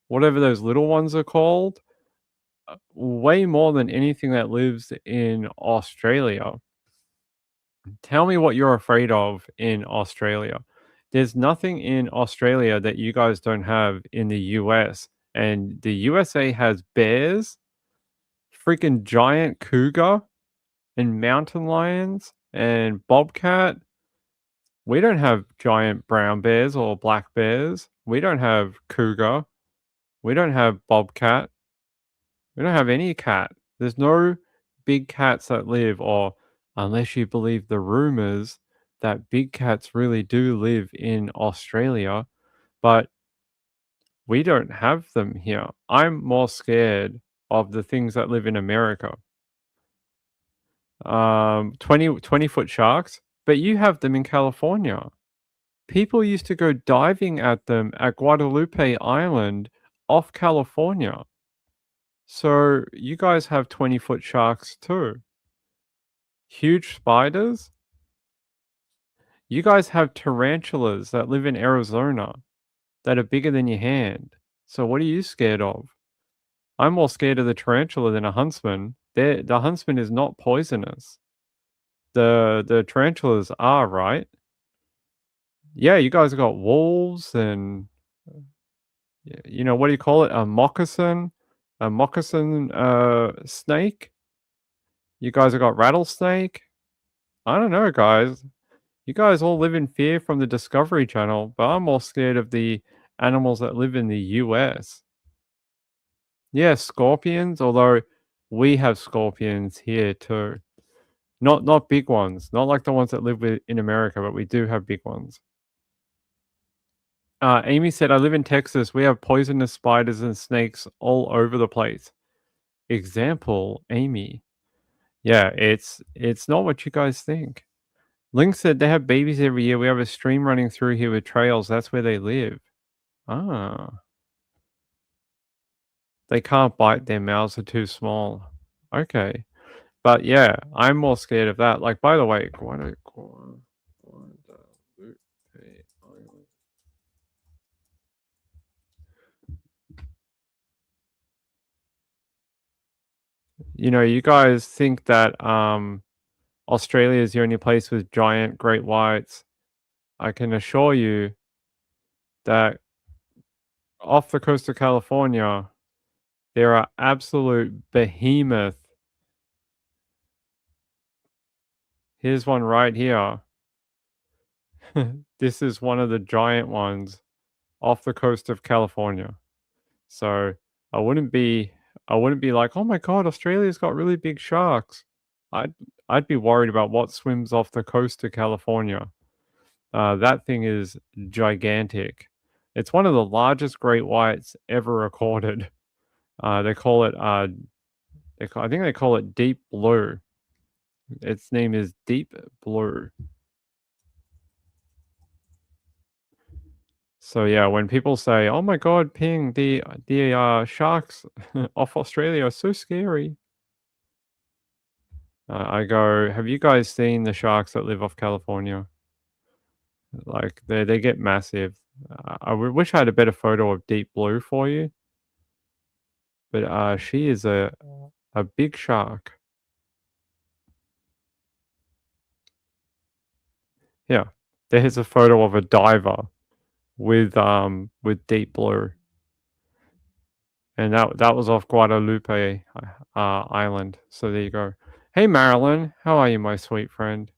whatever those little ones are called, way more than anything that lives in Australia. Tell me what you're afraid of in Australia. There's nothing in Australia that you guys don't have in the US. And the USA has bears, freaking giant cougar, and mountain lions, and bobcat. We don't have giant brown bears or black bears. We don't have cougar. We don't have bobcat. We don't have any cat. There's no big cats that live, or unless you believe the rumors that big cats really do live in Australia, but we don't have them here. I'm more scared of the things that live in America. 20-foot sharks, but you have them in California. People used to go diving at them at Guadalupe Island off California. So you guys have 20-foot sharks too. Huge spiders? You guys have tarantulas that live in Arizona that are bigger than your hand. So what are you scared of? I'm more scared of the tarantula than a huntsman. The huntsman is not poisonous. The tarantulas are, right? Yeah, you guys have got wolves and you know, what do you call it? A moccasin snake. You guys have got rattlesnake. I don't know, guys. You guys all live in fear from the Discovery Channel, but I'm more scared of the animals that live in the US. Yeah, scorpions, although we have scorpions here too. Not big ones, not like the ones that live in America, but we do have big ones. Amy said, I live in Texas. We have poisonous spiders and snakes all over the place. Example, Amy. Yeah, it's not what you guys think. Link said they have babies every year. We have a stream running through here with trails. That's where they live. Ah. They can't bite. Their mouths are too small. Okay. But yeah, I'm more scared of that. Like, by the way, you know, you guys think that Australia is the only place with giant great whites. I can assure you that off the coast of California, there are absolute behemoth. Here's one right here. This is one of the giant ones off the coast of California. So I wouldn't be like, oh my god, Australia's got really big sharks. I'd be worried about what swims off the coast of California. That thing is gigantic. It's one of the largest great whites ever recorded. They call it I think they call it deep blue. Its name is deep blue. So yeah, when people say, "Oh my god, Ping, the sharks off Australia are so scary," I go, "Have you guys seen the sharks that live off California? Like they get massive." I wish I had a better photo of Deep Blue for you, but she is a big shark. Yeah, there's a photo of a diver with Deep Blue. And that was off Guadalupe Island. So there you go. Hey, Marilyn. How are you, my sweet friend?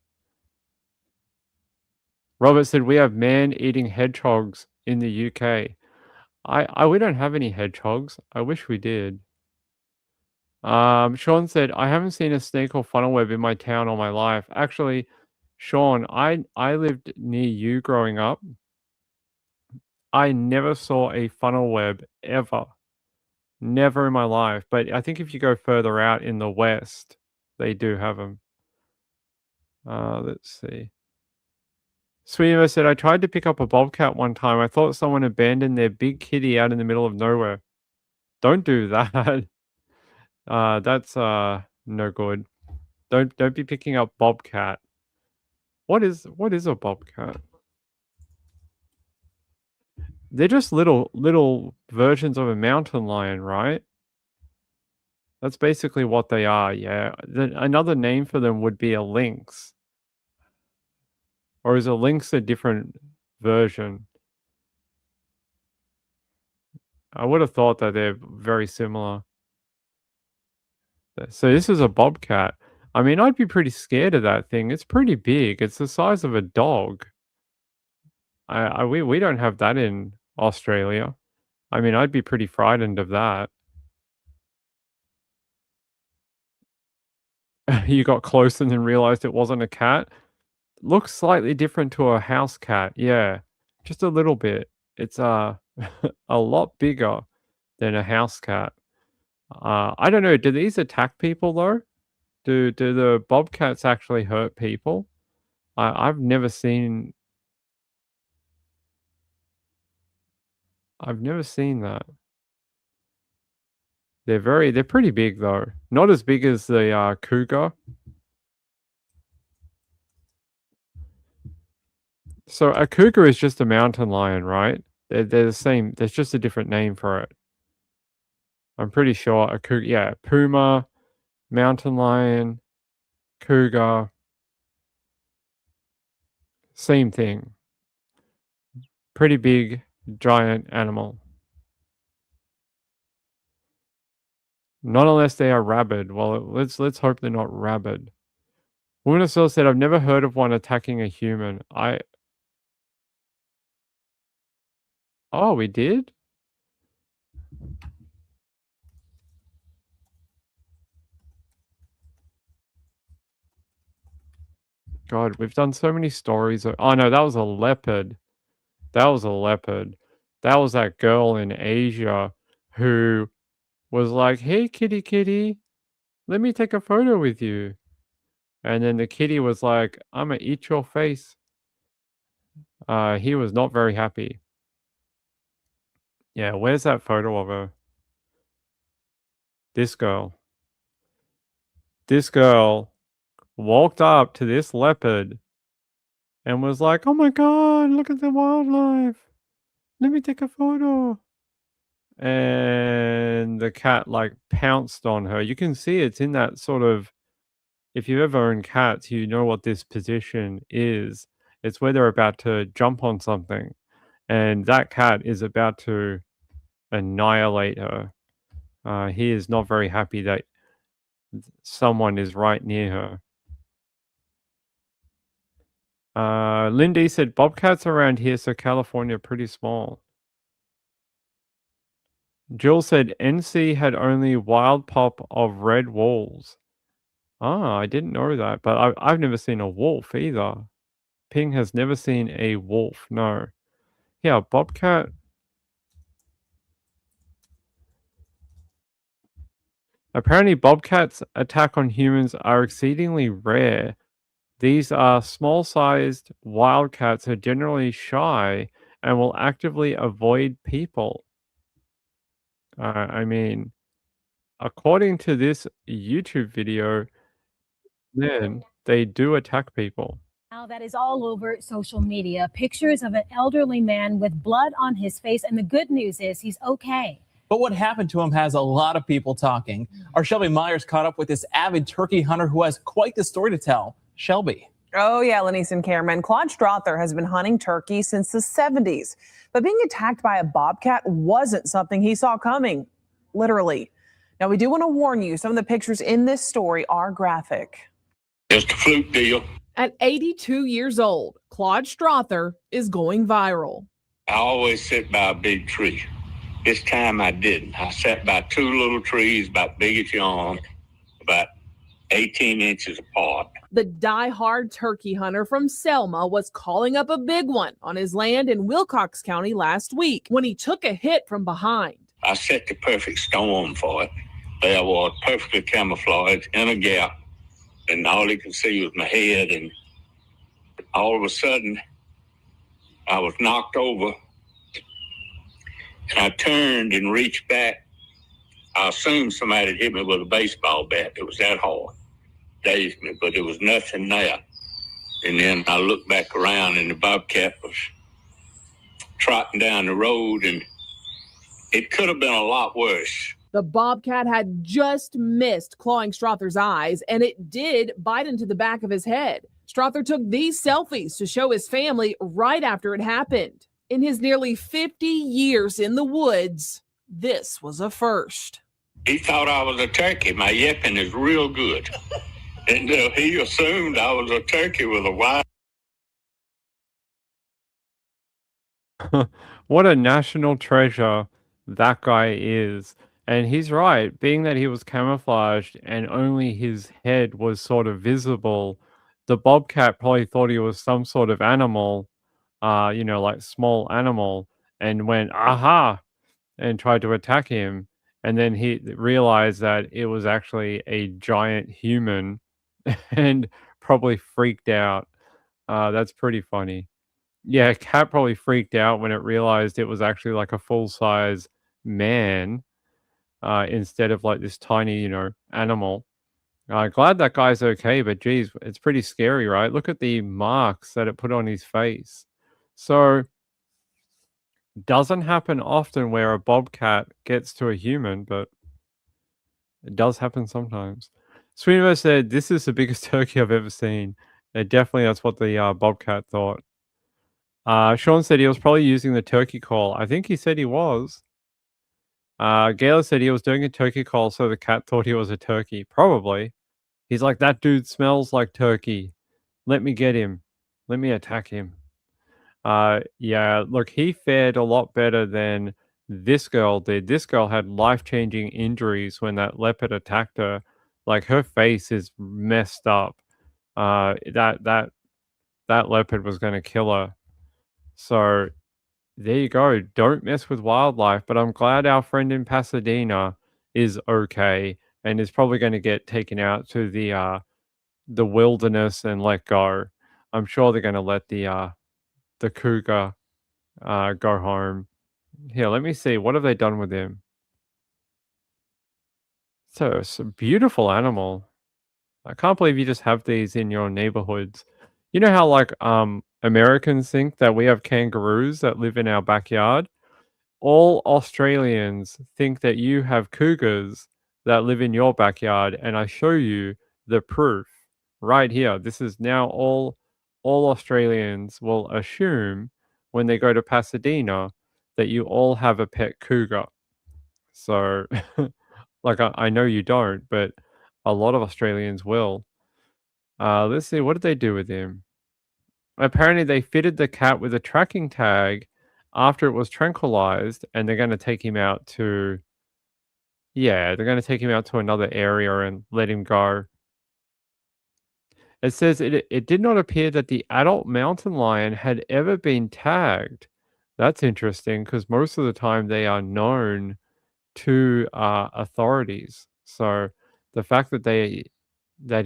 Robert said, we have man-eating hedgehogs in the UK. We don't have any hedgehogs. I wish we did. Sean said, I haven't seen a snake or funnel web in my town all my life. Actually, Sean, I lived near you growing up. I never saw a funnel web ever. Never in my life, but I think if you go further out in the west, they do have them. Let's see. Sweetie said, I tried to pick up a bobcat one time. I thought someone abandoned their big kitty out in the middle of nowhere. Don't do that. That's no good. Don't be picking up bobcat. What is a bobcat? They're just little versions of a mountain lion, right? That's basically what they are, yeah. Another name for them would be a lynx. Or is a lynx a different version? I would have thought that they're very similar. So this is a bobcat. I mean, I'd be pretty scared of that thing. It's pretty big. It's the size of a dog. We don't have that in Australia. I mean, I'd be pretty frightened of that. You got close and then realized it wasn't a cat. Looks slightly different to a house cat. Yeah, just a little bit. It's a lot bigger than a house cat. I don't know. Do these attack people though? Do the bobcats actually hurt people? I've never seen that. They're pretty big though. Not as big as the cougar. So a cougar is just a mountain lion, right? They're the same. There's just a different name for it. I'm pretty sure a cougar. Yeah, puma, mountain lion, cougar. Same thing. Pretty big, giant animal. Not unless they are rabid. Well, let's hope they're not rabid. Woman said, I've never heard of one attacking a human. Oh, we did? God, we've done so many stories. Oh, no, that was a leopard. That was a leopard. That was that girl in Asia who was like, hey, kitty, kitty, let me take a photo with you. And then the kitty was like, I'm going to eat your face. He was not very happy. Yeah, where's that photo of her? This girl. This girl walked up to this leopard and was like, oh my God, look at the wildlife. Let me take a photo. And the cat like pounced on her. You can see it's in that sort of, if you've ever owned cats, you know what this position is. It's where they're about to jump on something. And that cat is about to annihilate her. He is not very happy that someone is right near her. Lindy said, bobcats around here, so California, pretty small. Jill said, NC had only wild pop of red wolves. Ah, I didn't know that, but I've never seen a wolf either. Ping has never seen a wolf, no. Yeah, bobcat. Apparently, bobcats' attack on humans are exceedingly rare. These are small-sized wildcats who are generally shy and will actively avoid people. I mean, according to this YouTube video, then they do attack people. Now that is all over social media. Pictures of an elderly man with blood on his face, and the good news is he's okay. But what happened to him has a lot of people talking. Our Shelby Myers caught up with this avid turkey hunter who has quite the story to tell. Shelby. Oh, yeah, Lenise and Cameron. Claude Strother has been hunting turkey since the 70s. But being attacked by a bobcat wasn't something he saw coming, literally. Now, we do want to warn you, some of the pictures in this story are graphic. Just a fluke deal. At 82 years old, Claude Strother is going viral. I always sit by a big tree. This time I didn't. I sat by two little trees about big as your arm, about 18 inches apart. The die-hard turkey hunter from Selma was calling up a big one on his land in Wilcox County last week when he took a hit from behind. I set the perfect storm for it. There was perfectly camouflaged in a gap, and all he could see was my head, and all of a sudden I was knocked over. And I turned and reached back. I assumed somebody had hit me with a baseball bat. It was that hard. Dazed me, but there was nothing there. And then I looked back around and the bobcat was trotting down the road, and it could have been a lot worse. The bobcat had just missed clawing Strother's eyes, and it did bite into the back of his head. Strother took these selfies to show his family right after it happened. In his nearly 50 years in the woods, this was a first. He thought I was a turkey. My yipping is real good. And he assumed I was a turkey with a wide. What a national treasure that guy is. And he's right, being that he was camouflaged and only his head was sort of visible, the bobcat probably thought he was some sort of animal, like small animal, and went, aha, and tried to attack him. And then he realized that it was actually a giant human and probably freaked out. That's pretty funny. Yeah, cat probably freaked out when it realized it was actually like a full size man instead of like this tiny, animal. Glad that guy's okay, but geez, it's pretty scary, right? Look at the marks that it put on his face. So, doesn't happen often where a bobcat gets to a human, but it does happen sometimes. Sweeney said, "This is the biggest turkey I've ever seen." Definitely, that's what the bobcat thought. Sean said he was probably using the turkey call. I think he said he was. Gaylor said he was doing a turkey call, so the cat thought he was a turkey. Probably. He's like, that dude smells like turkey. Let me get him. Let me attack him. Yeah, look, he fared a lot better than this girl did. This girl had life-changing injuries when that leopard attacked her. Like, her face is messed up. That leopard was going to kill her. So there you go. Don't mess with wildlife. But I'm glad our friend in Pasadena is okay and is probably going to get taken out to the wilderness and let go. I'm sure they're going to let the cougar go home. Here, let me see. What have they done with him? So it's a beautiful animal. I can't believe you just have these in your neighborhoods. You know how like Americans think that we have kangaroos that live in our backyard? All Australians think that you have cougars that live in your backyard, and I show you the proof right here. This is now all Australians will assume when they go to Pasadena that you all have a pet cougar. So, like, I know you don't, but a lot of Australians will. Let's see, what did they do with him? Apparently, they fitted the cat with a tracking tag after it was tranquilized, and they're going to take him out to, yeah, they're going to take him out to another area and let him go. It says it did not appear that the adult mountain lion had ever been tagged. That's interesting because most of the time they are known to authorities. So the fact that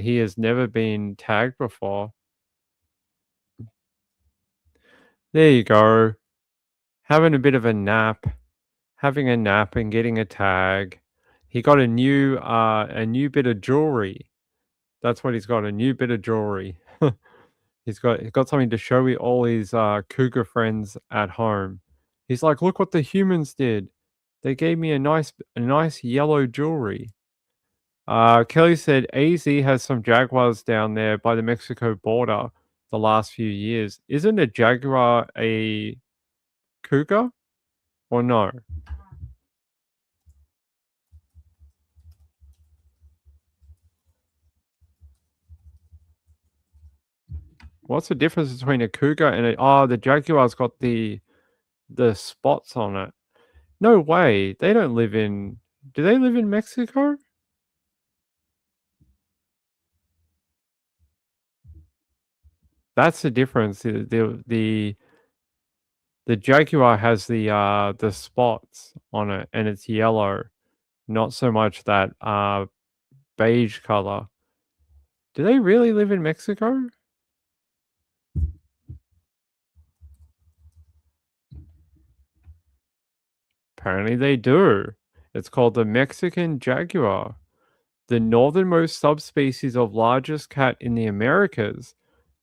he has never been tagged before. There you go. Having a bit of a nap, having a nap and getting a tag. He got a new bit of jewelry. That's what he's got, a new bit of jewelry. He's got something to show all his cougar friends at home. He's like, look what the humans did. They gave me a nice yellow jewelry. Kelly said AZ has some jaguars down there by the Mexico border the last few years. Isn't a jaguar a cougar or no? What's the difference between a cougar and the jaguar's got the spots on it. No way. They don't live in Do they live in Mexico? That's the difference. The jaguar has the spots on it and it's yellow, not so much that beige color. Do they really live in Mexico? Apparently they do. It's called the Mexican jaguar, the northernmost subspecies of largest cat in the Americas.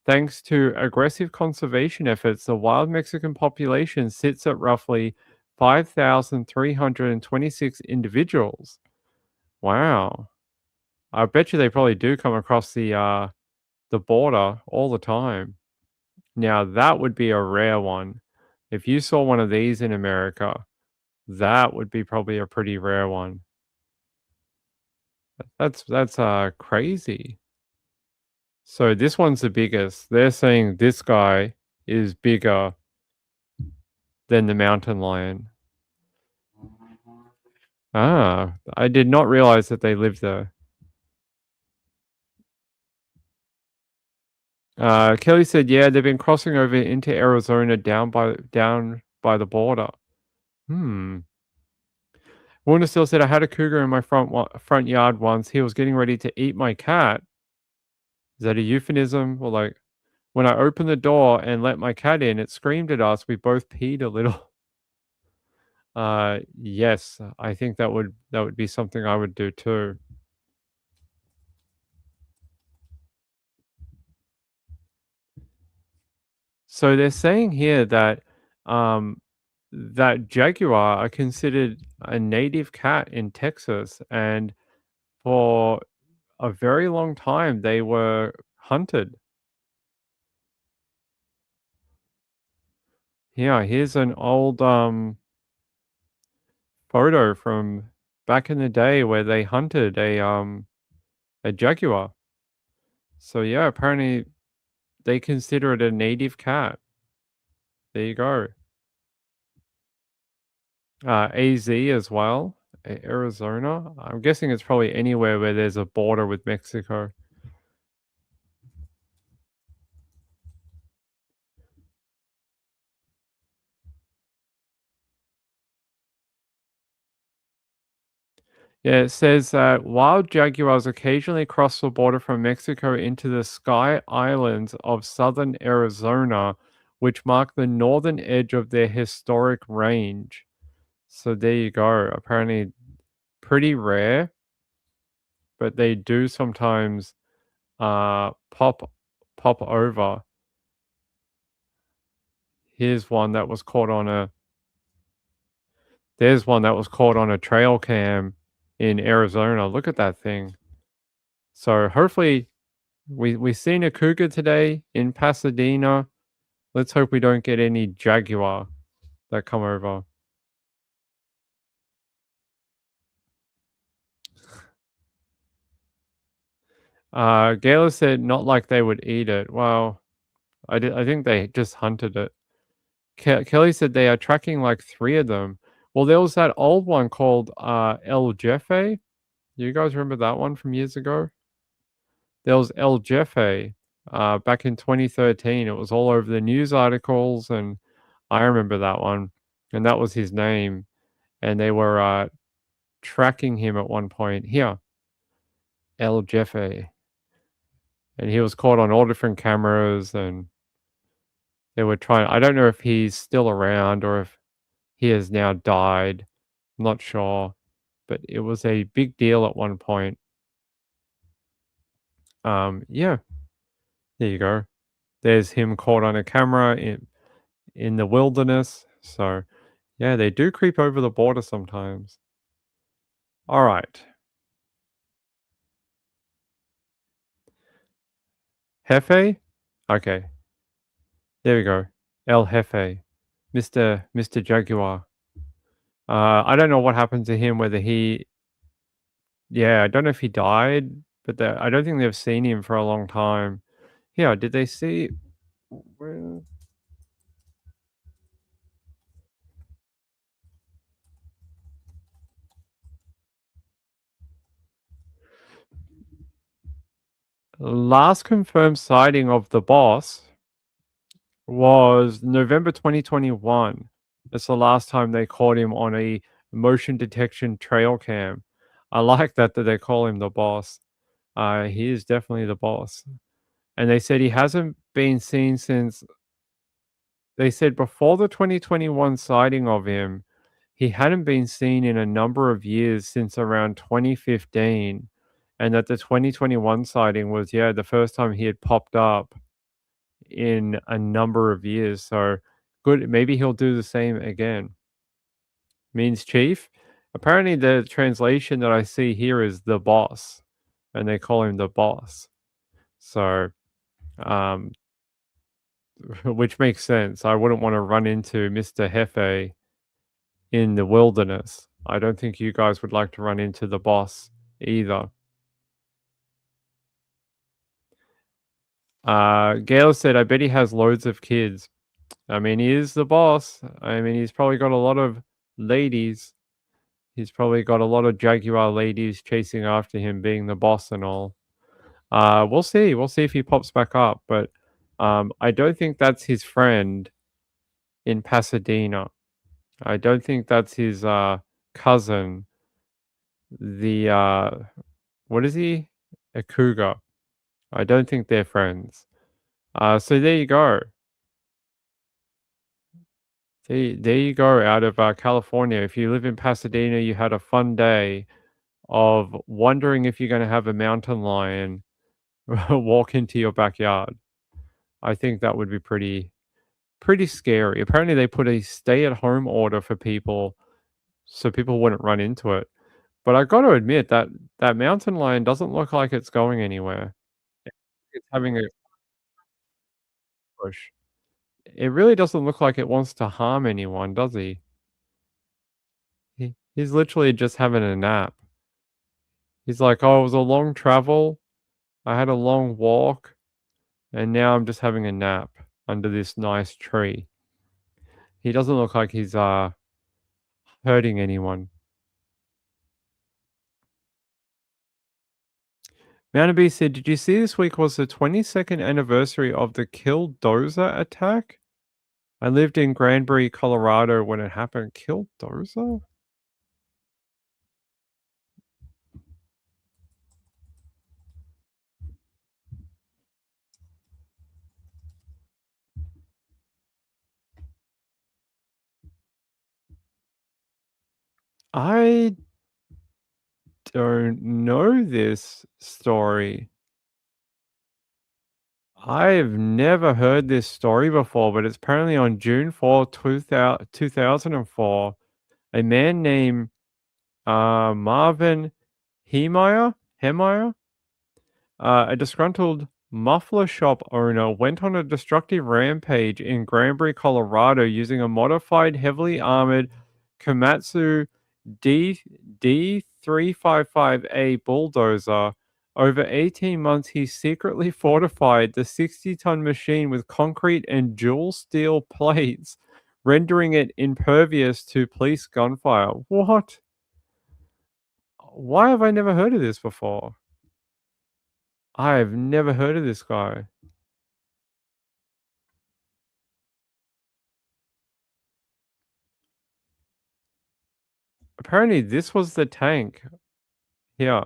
Thanks to aggressive conservation efforts, the wild Mexican population sits at roughly 5,326 individuals. Wow. I bet you they probably do come across the border all the time. Now that would be a rare one. If you saw one of these in America, that would be probably a pretty rare one. That's crazy. So this one's the biggest. They're saying this guy is bigger. than the mountain lion. Ah, I did not realize that they lived there. Kelly said, yeah, they've been crossing over into Arizona down by the border. Warner still said, I had a cougar in my front yard once. He was getting ready to eat my cat. Is that a euphemism? Or like, when I opened the door and let my cat in, it screamed at us. We both peed a little. Yes, I think that would be something I would do too. So they're saying here that that jaguar are considered a native cat in Texas, and for a very long time they were hunted. Yeah, here's an old photo from back in the day where they hunted a jaguar. So yeah, apparently they consider it a native cat. There you go. AZ as well, Arizona. I'm guessing it's probably anywhere where there's a border with Mexico. Yeah, it says that wild jaguars occasionally cross the border from Mexico into the Sky Islands of southern Arizona, which mark the northern edge of their historic range. So there you go. Apparently pretty rare, but they do sometimes pop over. Here's one that was caught on a There's one that was caught on a trail cam in Arizona. Look at that thing. So hopefully we've seen a cougar today in Pasadena. Let's hope we don't get any jaguar that come over. Gayla said not like they would eat it. Well, I think they just hunted it. Kelly said they are tracking like 3 of them. Well, there was that old one called El Jefe. You guys remember that one from years ago? There was El Jefe back in 2013. It was all over the news articles, and I remember that one. And that was his name. And they were tracking him at one point. Here, El Jefe. And he was caught on all different cameras, and they were trying. I don't know if he's still around or if he has now died. I'm not sure. But it was a big deal at one point. Yeah. There you go. There's him caught on a camera in the wilderness. So, yeah, they do creep over the border sometimes. All right. Jefe? Okay. There we go. El Jefe. Mr. Jaguar. I don't know what happened to him, whether he yeah, I don't know if he died, but I don't think they've seen him for a long time. Yeah, did they see where last confirmed sighting of the boss was November 2021. That's the last time they caught him on a motion detection trail cam. I like that they call him the boss. He is definitely the boss. And they said he hasn't been seen since. They said before the 2021 sighting of him, he hadn't been seen in a number of years since around 2015. And that the 2021 sighting was, yeah, the first time he had popped up in a number of years. So good. Maybe he'll do the same again. Means chief. Apparently, the translation that I see here is the boss, and they call him the boss. So, which makes sense. I wouldn't want to run into Mr. Jefe in the wilderness. I don't think you guys would like to run into the boss either. Gail said, I bet he has loads of kids. I mean, he is the boss. I mean, he's probably got a lot of ladies. He's probably got a lot of Jaguar ladies chasing after him, being the boss and all. We'll see. We'll see if he pops back up. But I don't think that's his friend in Pasadena. I don't think that's his cousin. The what is he? A cougar. I don't think they're friends. So there you go. There you go. Out of California, if you live in Pasadena, you had a fun day of wondering if you're going to have a mountain lion walk into your backyard. I think that would be pretty scary. Apparently, they put a stay-at-home order for people, so people wouldn't run into it. But I got to admit that that mountain lion doesn't look like it's going anywhere. It's having a push. It really doesn't look like it wants to harm anyone, does he? He's literally just having a nap. He's like, "Oh, it was a long travel. I had a long walk, and now I'm just having a nap under this nice tree." He doesn't look like he's hurting anyone. Mountain said, "Did you see this week was the 22nd anniversary of the Killdozer attack? I lived in Granbury, Colorado when it happened." Killdozer? I don't know this story. I've never heard this story before, but it's apparently on June 4th, 2004. A man named Marvin Hemeyer, a disgruntled muffler shop owner, went on a destructive rampage in Granbury, Colorado, using a modified, heavily armored Komatsu D355A bulldozer. Over 18 months, he secretly fortified the 60-ton machine with concrete and dual steel plates, rendering it impervious to police gunfire. What? Why have I never heard of this before? I've never heard of this guy. Apparently, this was the tank. Here.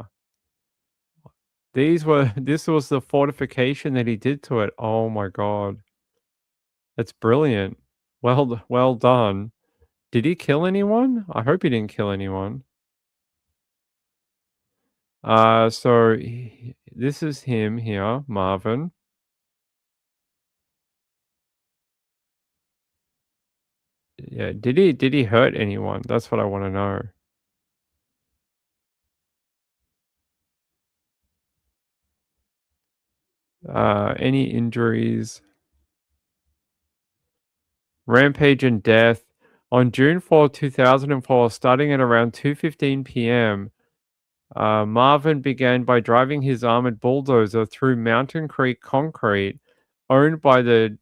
This was the fortification that he did to it. Oh my god. That's brilliant. Well done. Did he kill anyone? I hope he didn't kill anyone. So this is him here, Marvin. Yeah, did he hurt anyone? That's what I want to know. Any injuries? Rampage and death. On June 4, 2004, starting at around 2:15 p.m., Marvin began by driving his armored bulldozer through Mountain Creek Concrete, owned by the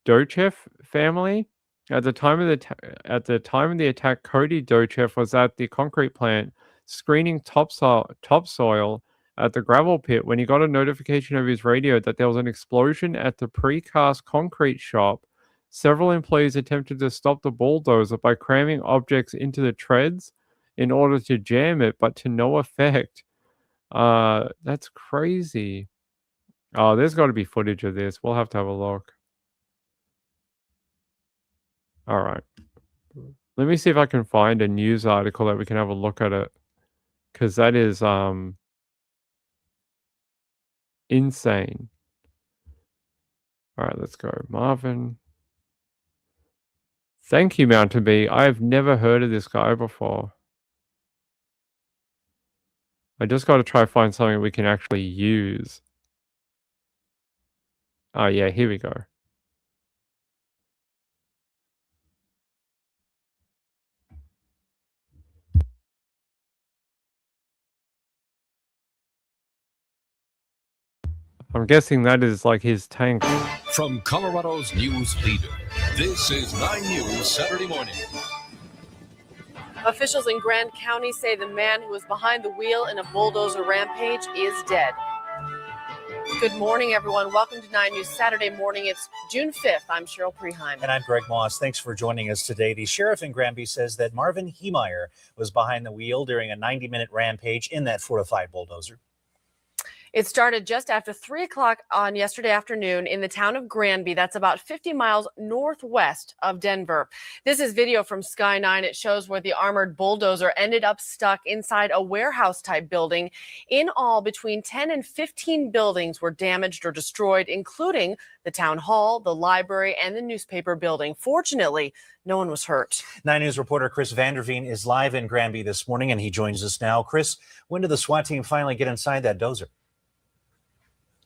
Dochev family. At the time of the attack, Cody Dochev was at the concrete plant screening topsoil at the gravel pit when he got a notification over his radio that there was an explosion at the precast concrete shop. Several employees attempted to stop the bulldozer by cramming objects into the treads in order to jam it, but to no effect. That's crazy. Oh, there's got to be footage of this. We'll have to have a look. All right. Let me see if I can find a news article that we can have a look at it. Because that is insane. All right, let's go. Marvin. Thank you, Mountain Bee. I've never heard of this guy before. I just got to try to find something we can actually use. Oh, yeah, here we go. I'm guessing that is like his tank. From Colorado's news leader, This is 9 News Saturday morning. Officials in Grand County say the man who was behind the wheel in a bulldozer rampage is dead. Good morning, everyone. Welcome to 9 News Saturday morning. It's June 5th. I'm Cheryl Preheim. And I'm Greg Moss. Thanks for joining us today. The sheriff in Granby says that Marvin Heemeyer was behind the wheel during a 90-minute rampage in that fortified bulldozer. It started just after 3 o'clock on yesterday afternoon in the town of Granby. That's about 50 miles northwest of Denver. This is video from Sky 9. It shows where the armored bulldozer ended up stuck inside a warehouse-type building. In all, between 10 and 15 buildings were damaged or destroyed, including the town hall, the library, and the newspaper building. Fortunately, no one was hurt. 9 News reporter Chris Vanderveen is live in Granby this morning, and he joins us now. Chris, when did the SWAT team finally get inside that dozer?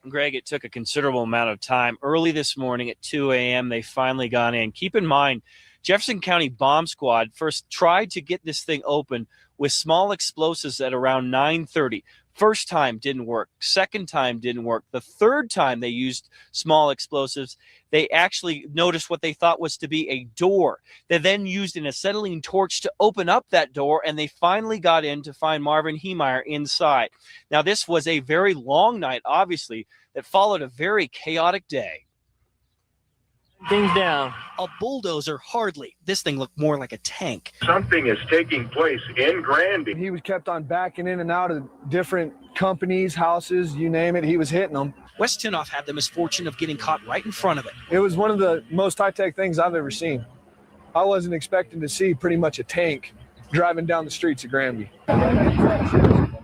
Greg, it took a considerable amount of time. Early this morning at 2 a.m., they finally got in. Keep in mind, Jefferson County Bomb Squad first tried to get this thing open with small explosives at around 9:30. First time didn't work. Second time didn't work. The third time they used small explosives, they actually noticed what they thought was to be a door. They then used an acetylene torch to open up that door, and they finally got in to find Marvin Heemeyer inside. Now, this was a very long night, obviously, that followed a very chaotic day. Things down. A bulldozer, hardly. This thing looked more like a tank. Something is taking place in Granby. He was kept on backing in and out of different companies, houses, you name it. He was hitting them. Wes Tinoff had the misfortune of getting caught right in front of it. It was one of the most high-tech things I've ever seen. I wasn't expecting to see pretty much a tank driving down the streets of Granby.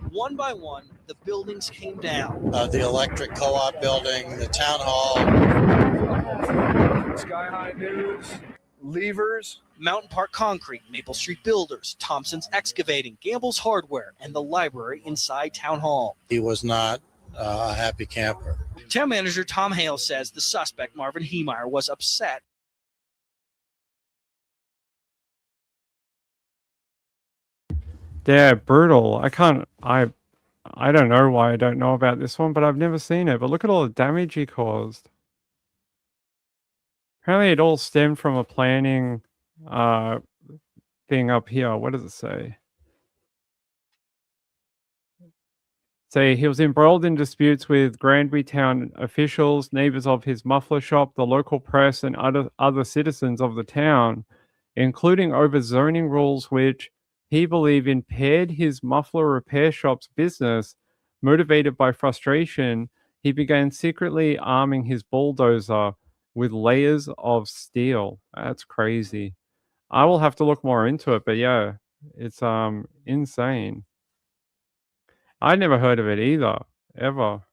One by one, the buildings came down. The electric co-op building, the town hall. Sky High News, Levers, Mountain Park Concrete, Maple Street Builders, Thompson's Excavating, Gamble's Hardware, and the library inside Town Hall. He was not a happy camper. Town manager Tom Hale says the suspect, Marvin Heemeyer, was upset. Yeah, brutal. I don't know why I don't know about this one, but I've never seen it. But look at all the damage he caused. Apparently it all stemmed from a planning thing up here. What does it say? Say he was embroiled in disputes with Granby town officials, neighbors of his muffler shop, the local press, and other citizens of the town, including over zoning rules which he believed impaired his muffler repair shop's business. Motivated by frustration, he began secretly arming his bulldozer with layers of steel. That's crazy. I will have to look more into it, but yeah, it's insane. I never heard of it either, ever.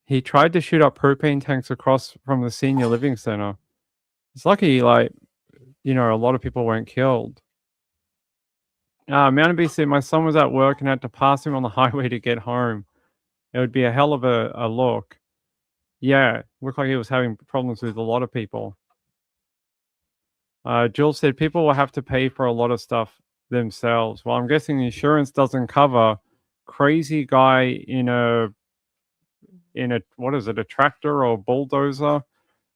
He tried to shoot up propane tanks across from the senior living center. It's lucky, like, a lot of people weren't killed. Mountain Beast said, my son was at work and had to pass him on the highway to get home. It would be a hell of a look. Yeah, looked like he was having problems with a lot of people. Jules said people will have to pay for a lot of stuff themselves. Well, I'm guessing insurance doesn't cover crazy guy in a what is it, a tractor or a bulldozer?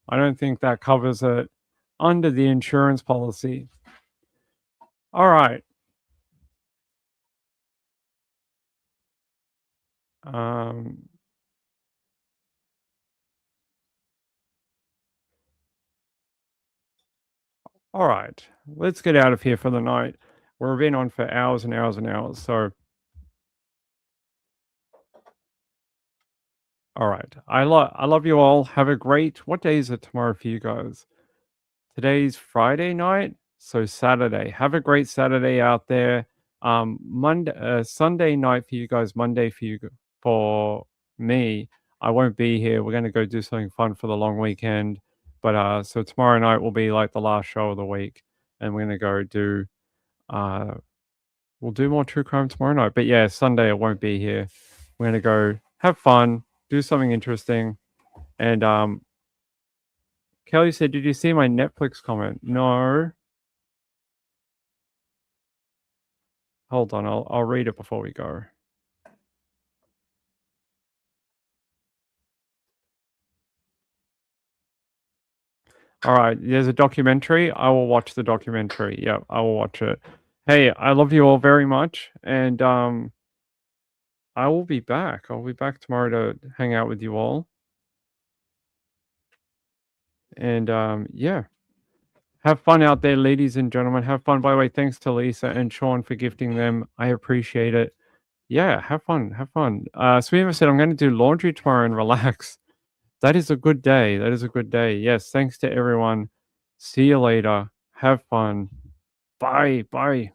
I don't think that covers it under the insurance policy. All right. All right, let's get out of here for the night. We've been on for hours and hours and hours, so. All right, I love you all. Have a great, what day is it tomorrow for you guys? Today's Friday night, so Saturday. Have a great Saturday out there. Sunday night for you guys, Monday for me. I won't be here. We're going to go do something fun for the long weekend. But so tomorrow night will be like the last show of the week, and we're going to go do we'll do more true crime tomorrow night. But yeah, Sunday I won't be here. We're going to go have fun, do something interesting. And Kelly said, did you see my Netflix comment? No. Hold on, I'll read it before we go. All right, there's a documentary. I will watch the documentary. Yeah, I will watch it. Hey, I love you all very much, and I will be back. I'll be back tomorrow to hang out with you all. And yeah, have fun out there, ladies and gentlemen. Have fun. By the way, thanks to Lisa and Sean for gifting them. I appreciate it. Yeah, have fun. Have fun. Sweema said, I'm going to do laundry tomorrow and relax. That is a good day. That is a good day. Yes, thanks to everyone. See you later. Have fun. Bye. Bye.